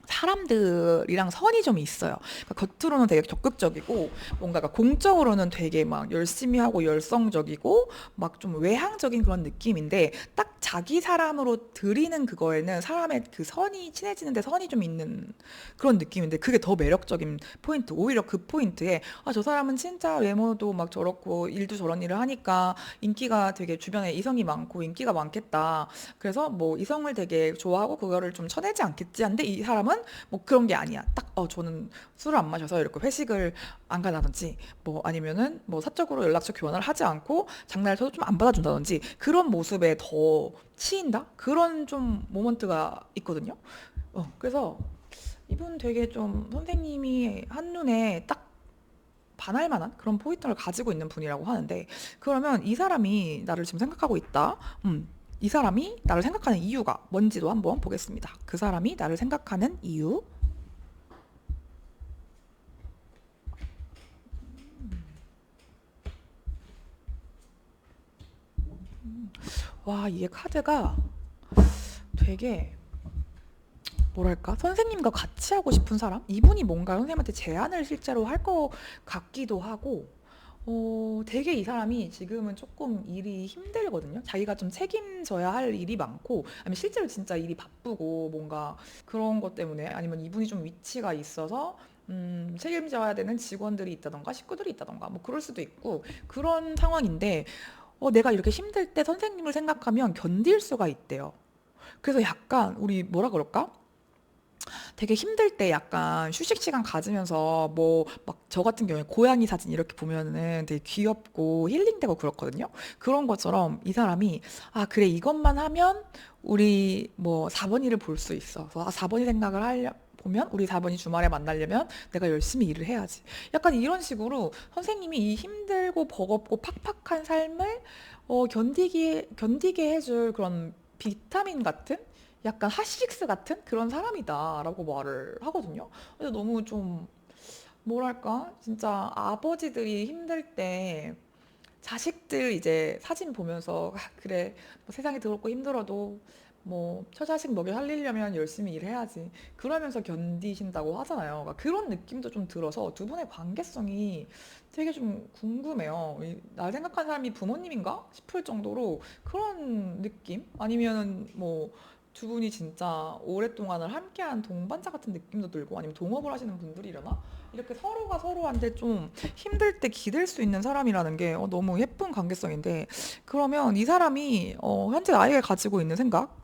사람들이랑 선이 좀 있어요. 그러니까 겉으로는 되게 적극적이고 뭔가 공적으로는 되게 막 열심히 하고 열성적이고 막 좀 외향적인 그런 느낌인데, 딱 자기 사람으로 들이는 그거에는 사람의 그 선이 친해지는데 선이 좀 있는 그런 느낌인데, 그게 더 매력적인 포인트. 오히려 그 포인트에 저 사람은 진짜 외모도 막 저렇고 일도 저런 일을 하니까 인기가 되게 주변에 이성이 많고 인기가 많겠다. 그래서 뭐 이성을 되게 좋아하고 그거를 좀 쳐내지 않겠지 한데, 이 사람은 뭐 그런 게 아니야. 딱 저는 술을 안 마셔서 이렇게 회식을 안 가다든지, 뭐 아니면은 뭐 사적으로 연락처 교환을 하지 않고 장난을 쳐도 좀 안 받아준다든지, 그런 모습에 더 치인다? 그런 좀 모먼트가 있거든요. 그래서 이분 되게 좀 선생님이 한눈에 딱 반할 만한 그런 포인트를 가지고 있는 분이라고 하는데, 그러면 이 사람이 나를 지금 생각하고 있다. 이 사람이 나를 생각하는 이유가 뭔지도 한번 보겠습니다. 그 사람이 나를 생각하는 이유. 와, 이게 카드가 되게 뭐랄까 선생님과 같이 하고 싶은 사람? 이분이 뭔가 선생님한테 제안을 실제로 할 것 같기도 하고, 되게 이 사람이 지금은 조금 일이 힘들거든요. 자기가 좀 책임져야 할 일이 많고, 아니면 실제로 진짜 일이 바쁘고 뭔가 그런 것 때문에, 아니면 이분이 좀 위치가 있어서 책임져야 되는 직원들이 있다던가 식구들이 있다던가 뭐 그럴 수도 있고 그런 상황인데, 내가 이렇게 힘들 때 선생님을 생각하면 견딜 수가 있대요. 그래서 약간 우리 뭐라 그럴까? 되게 힘들 때 약간 휴식 시간 가지면서 뭐 막 저 같은 경우에 고양이 사진 이렇게 보면은 되게 귀엽고 힐링되고 그렇거든요. 그런 것처럼 이 사람이 아 그래 이것만 하면 우리 뭐 4번이를 볼 수 있어. 그래서 아 4번이 생각을 하려 보면 우리 4번이 주말에 만나려면 내가 열심히 일을 해야지. 약간 이런 식으로 선생님이 이 힘들고 버겁고 팍팍한 삶을 견디게 해줄 그런 비타민 같은 약간 핫식스 같은 그런 사람이다라고 말을 하거든요. 그래서 너무 좀 뭐랄까 진짜 아버지들이 힘들 때 자식들 이제 사진 보면서 아, 그래 뭐 세상이 더럽고 힘들어도 뭐 처자식 먹여 살리려면 열심히 일해야지 그러면서 견디신다고 하잖아요. 그러니까 그런 느낌도 좀 들어서 두 분의 관계성이 되게 좀 궁금해요. 나 생각한 사람이 부모님인가 싶을 정도로 그런 느낌? 아니면 뭐 두 분이 진짜 오랫동안을 함께한 동반자 같은 느낌도 들고 아니면 동업을 하시는 분들이려나? 이렇게 서로가 서로한테 좀 힘들 때 기댈 수 있는 사람이라는 게 너무 예쁜 관계성인데 그러면 이 사람이 현재 나에게 가지고 있는 생각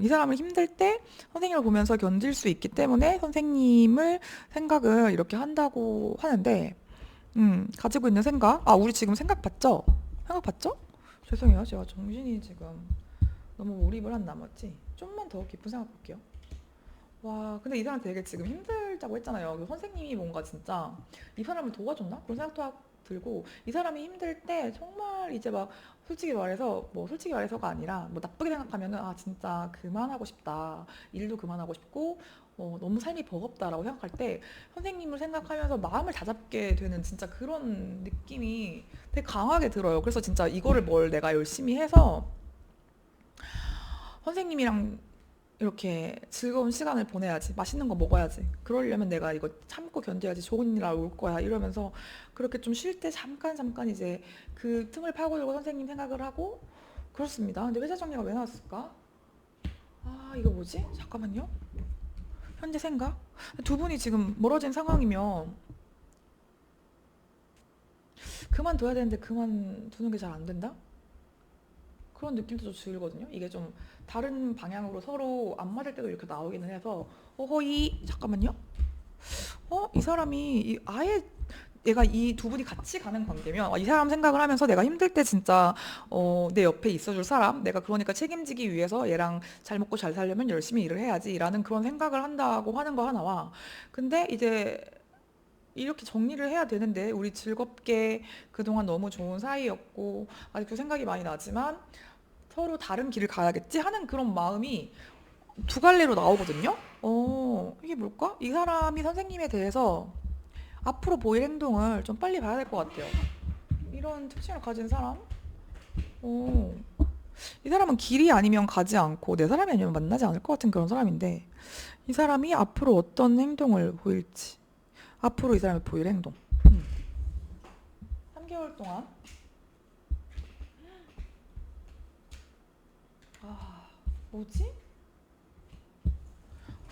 이 사람을 힘들 때 선생님을 보면서 견딜 수 있기 때문에 선생님을 생각을 이렇게 한다고 하는데 가지고 있는 생각 우리 지금 생각 봤죠? 생각 봤죠? 죄송해요 제가 정신이 지금 너무 몰입을 한 나머지 좀만 더 깊은 생각 볼게요. 와, 근데 이 사람 되게 지금 힘들다고 했잖아요. 그 선생님이 뭔가 진짜 이 사람을 도와줬나? 그런 생각도 들고, 이 사람이 힘들 때 정말 이제 막 솔직히 말해서, 뭐 솔직히 말해서가 아니라, 뭐 나쁘게 생각하면은, 아, 진짜 그만하고 싶다. 일도 그만하고 싶고, 너무 삶이 버겁다라고 생각할 때, 선생님을 생각하면서 마음을 다잡게 되는 진짜 그런 느낌이 되게 강하게 들어요. 그래서 진짜 이거를 뭘 내가 열심히 해서 선생님이랑 이렇게 즐거운 시간을 보내야지. 맛있는 거 먹어야지. 그러려면 내가 이거 참고 견뎌야지. 좋은 일 올 거야. 이러면서 그렇게 좀 쉴 때 잠깐 잠깐 이제 그 틈을 파고들고 선생님 생각을 하고 그렇습니다. 근데 회사 정리가 왜 나왔을까? 아, 이거 뭐지? 잠깐만요. 현재 생각? 두 분이 지금 멀어진 상황이면 그만둬야 되는데 그만두는 게 잘 안 된다? 그런 느낌도 좀 들거든요. 이게 좀 다른 방향으로 서로 안 맞을 때도 이렇게 나오기는 해서 어허이 잠깐만요. 이 사람이 아예 얘가 이 두 분이 같이 가는 관계면 이 사람 생각을 하면서 내가 힘들 때 진짜 내 옆에 있어줄 사람 내가 그러니까 책임지기 위해서 얘랑 잘 먹고 잘 살려면 열심히 일을 해야지라는 그런 생각을 한다고 하는 거 하나와 근데 이제 이렇게 정리를 해야 되는데 우리 즐겁게 그동안 너무 좋은 사이였고 아직도 생각이 많이 나지만 서로 다른 길을 가야겠지 하는 그런 마음이 두 갈래로 나오거든요. 이게 뭘까? 이 사람이 선생님에 대해서 앞으로 보일 행동을 좀 빨리 봐야 될 것 같아요. 이런 특징을 가진 사람? 어, 이 사람은 길이 아니면 가지 않고 내 사람이 아니면 만나지 않을 것 같은 그런 사람인데 이 사람이 앞으로 어떤 행동을 보일지 앞으로 이 사람이 보일 행동 3개월 동안 뭐지?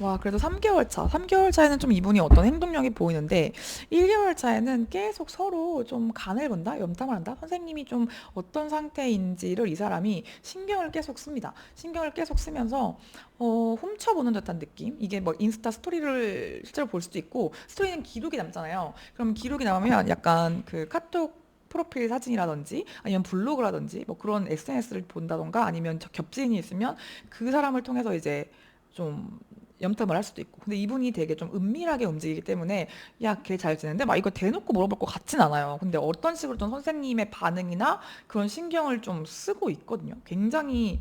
와, 그래도 3개월 차. 3개월 차에는 좀 이분이 어떤 행동력이 보이는데, 1개월 차에는 계속 서로 좀 간을 본다? 염탐을 한다? 선생님이 좀 어떤 상태인지를 이 사람이 신경을 계속 씁니다. 신경을 계속 쓰면서, 훔쳐보는 듯한 느낌? 이게 뭐 인스타 스토리를 실제로 볼 수도 있고, 스토리는 기록이 남잖아요. 그럼 기록이 남으면 약간 그 카톡 프로필 사진이라든지 아니면 블로그라든지 뭐 그런 SNS를 본다던가 아니면 겹지인이 있으면 그 사람을 통해서 이제 좀 염탐을 할 수도 있고 근데 이분이 되게 좀 은밀하게 움직이기 때문에 야 걔 잘 지내는데 막 이거 대놓고 물어볼 것 같진 않아요. 근데 어떤 식으로 좀 선생님의 반응이나 그런 신경을 좀 쓰고 있거든요. 굉장히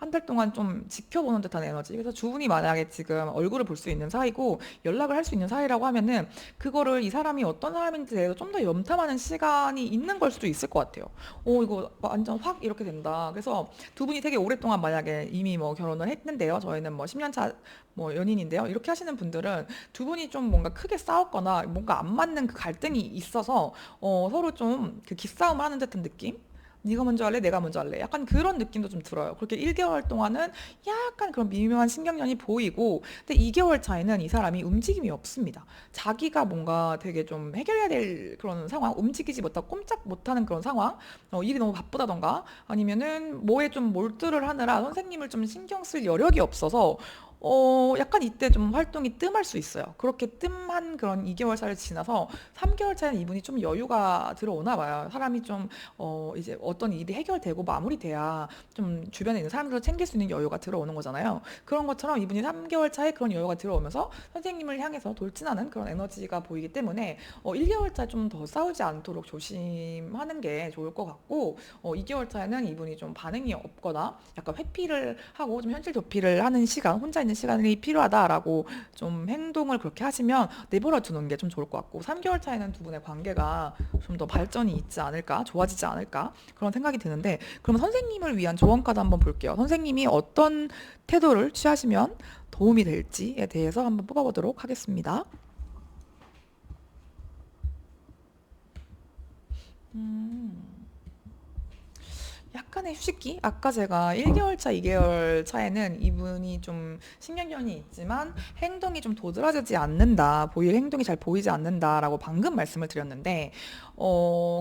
한 달 동안 좀 지켜보는 듯한 에너지. 그래서 주분이 만약에 지금 얼굴을 볼 수 있는 사이고 연락을 할 수 있는 사이라고 하면은 그거를 이 사람이 어떤 사람인지 대해서 좀 더 염탐하는 시간이 있는 걸 수도 있을 것 같아요. 이거 완전 확 이렇게 된다. 그래서 두 분이 되게 오랫동안 만약에 이미 뭐 결혼을 했는데요. 저희는 뭐 10년 차 뭐 연인인데요. 이렇게 하시는 분들은 두 분이 좀 뭔가 크게 싸웠거나 뭔가 안 맞는 그 갈등이 있어서 서로 좀 그 기싸움을 하는 듯한 느낌? 네가 먼저 할래? 내가 먼저 할래? 약간 그런 느낌도 좀 들어요. 그렇게 1개월 동안은 약간 그런 미묘한 신경전이 보이고, 근데 2개월 차에는 이 사람이 움직임이 없습니다. 자기가 뭔가 되게 좀 해결해야 될 그런 상황, 움직이지 못하고 꼼짝 못하는 그런 상황, 일이 너무 바쁘다던가, 아니면은 뭐에 좀 몰두를 하느라 선생님을 좀 신경 쓸 여력이 없어서, 약간 이때 좀 활동이 뜸할 수 있어요. 그렇게 뜸한 그런 2개월 차를 지나서 3개월 차에는 이분이 좀 여유가 들어오나 봐요. 사람이 좀, 이제 어떤 일이 해결되고 마무리돼야 좀 주변에 있는 사람들을 챙길 수 있는 여유가 들어오는 거잖아요. 그런 것처럼 이분이 3개월 차에 그런 여유가 들어오면서 선생님을 향해서 돌진하는 그런 에너지가 보이기 때문에 1개월 차 좀 더 싸우지 않도록 조심하는 게 좋을 것 같고, 2개월 차에는 이분이 좀 반응이 없거나 약간 회피를 하고 좀 현실 도피를 하는 시간, 혼자 있는 시간이 필요하다라고 좀 행동을 그렇게 하시면 내버려 두는 게 좀 좋을 것 같고, 3개월 차에는 두 분의 관계가 좀 더 발전이 있지 않을까, 좋아지지 않을까 그런 생각이 드는데, 그럼 선생님을 위한 조언 카드 한번 볼게요. 선생님이 어떤 태도를 취하시면 도움이 될지에 대해서 한번 뽑아보도록 하겠습니다. 음. 약간의 휴식기? 아까 제가 1개월 차, 2개월 차에는 이분이 좀 신경전이 있지만 행동이 좀 도드라지지 않는다, 보일 행동이 잘 보이지 않는다라고 방금 말씀을 드렸는데,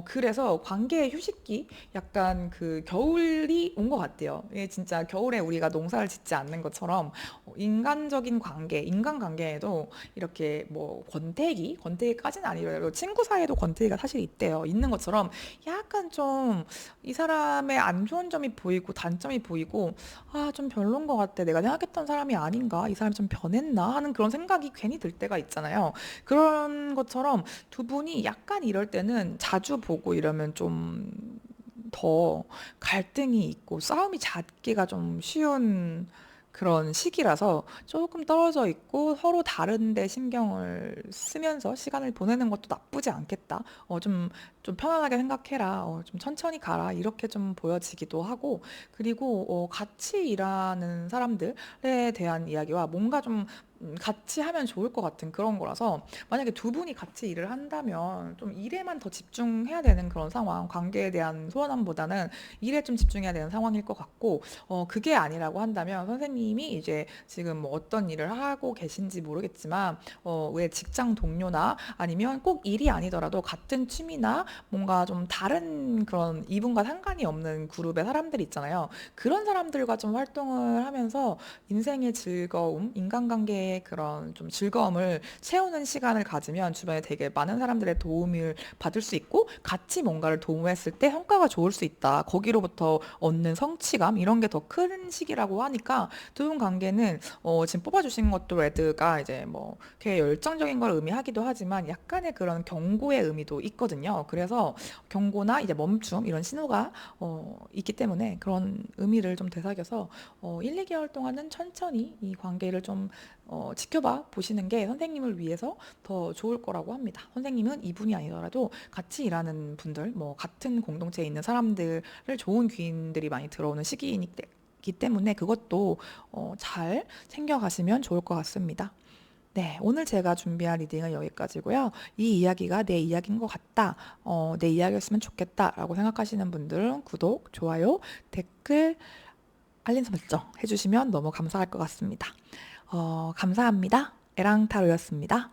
그래서 관계의 휴식기? 약간 그 겨울이 온 것 같아요. 이게 진짜 겨울에 우리가 농사를 짓지 않는 것처럼 인간적인 관계, 인간관계에도 이렇게 뭐 권태기까지는 아니더라도 친구 사이에도 권태기가 사실 있대요. 있는 것처럼 약간 좀 이 사람의 안 좋은 점이 보이고 단점이 보이고, 아, 좀 별론 것 같아. 내가 생각했던 사람이 아닌가? 이 사람이 좀 변했나? 하는 그런 생각이 괜히 들 때가 있잖아요. 그런 것처럼 두 분이 약간 이럴 때는 자주 보고 이러면 좀 더 갈등이 있고 싸움이 잦기가 좀 쉬운 그런 시기라서 조금 떨어져 있고 서로 다른데 신경을 쓰면서 시간을 보내는 것도 나쁘지 않겠다. 좀 편안하게 생각해라. 좀 천천히 가라. 이렇게 좀 보여지기도 하고, 그리고 같이 일하는 사람들에 대한 이야기와 뭔가 좀 같이 하면 좋을 것 같은 그런 거라서, 만약에 두 분이 같이 일을 한다면 좀 일에만 더 집중해야 되는 그런 상황, 관계에 대한 소원함보다는 일에 좀 집중해야 되는 상황일 것 같고, 그게 아니라고 한다면 선생님이 이제 지금 뭐 어떤 일을 하고 계신지 모르겠지만, 왜 직장 동료나 아니면 꼭 일이 아니더라도 같은 취미나 뭔가 좀 다른 그런 이분과 상관이 없는 그룹의 사람들 있잖아요. 그런 사람들과 좀 활동을 하면서 인생의 즐거움, 인간관계의 그런 좀 즐거움을 채우는 시간을 가지면 주변에 되게 많은 사람들의 도움을 받을 수 있고, 같이 뭔가를 도움했을 때 성과가 좋을 수 있다. 거기로부터 얻는 성취감, 이런 게 더 큰 시기라고 하니까 두 분 관계는 지금 뽑아주신 것도 레드가 이제 뭐 되게 열정적인 걸 의미하기도 하지만 약간의 그런 경고의 의미도 있거든요. 그래서 경고나 이제 멈춤 이런 신호가 있기 때문에 그런 의미를 좀 되새겨서 1, 2개월 동안은 천천히 이 관계를 좀 지켜봐 보시는 게 선생님을 위해서 더 좋을 거라고 합니다. 선생님은 이분이 아니더라도 같이 일하는 분들, 뭐 같은 공동체에 있는 사람들을 좋은 귀인들이 많이 들어오는 시기이기 때문에 그것도 잘 챙겨가시면 좋을 것 같습니다. 네, 오늘 제가 준비한 리딩은 여기까지고요. 이 이야기가 내 이야기인 것 같다, 내 이야기였으면 좋겠다라고 생각하시는 분들은 구독, 좋아요, 댓글, 알림 설정 해주시면 너무 감사할 것 같습니다. 감사합니다. 에랑타로였습니다.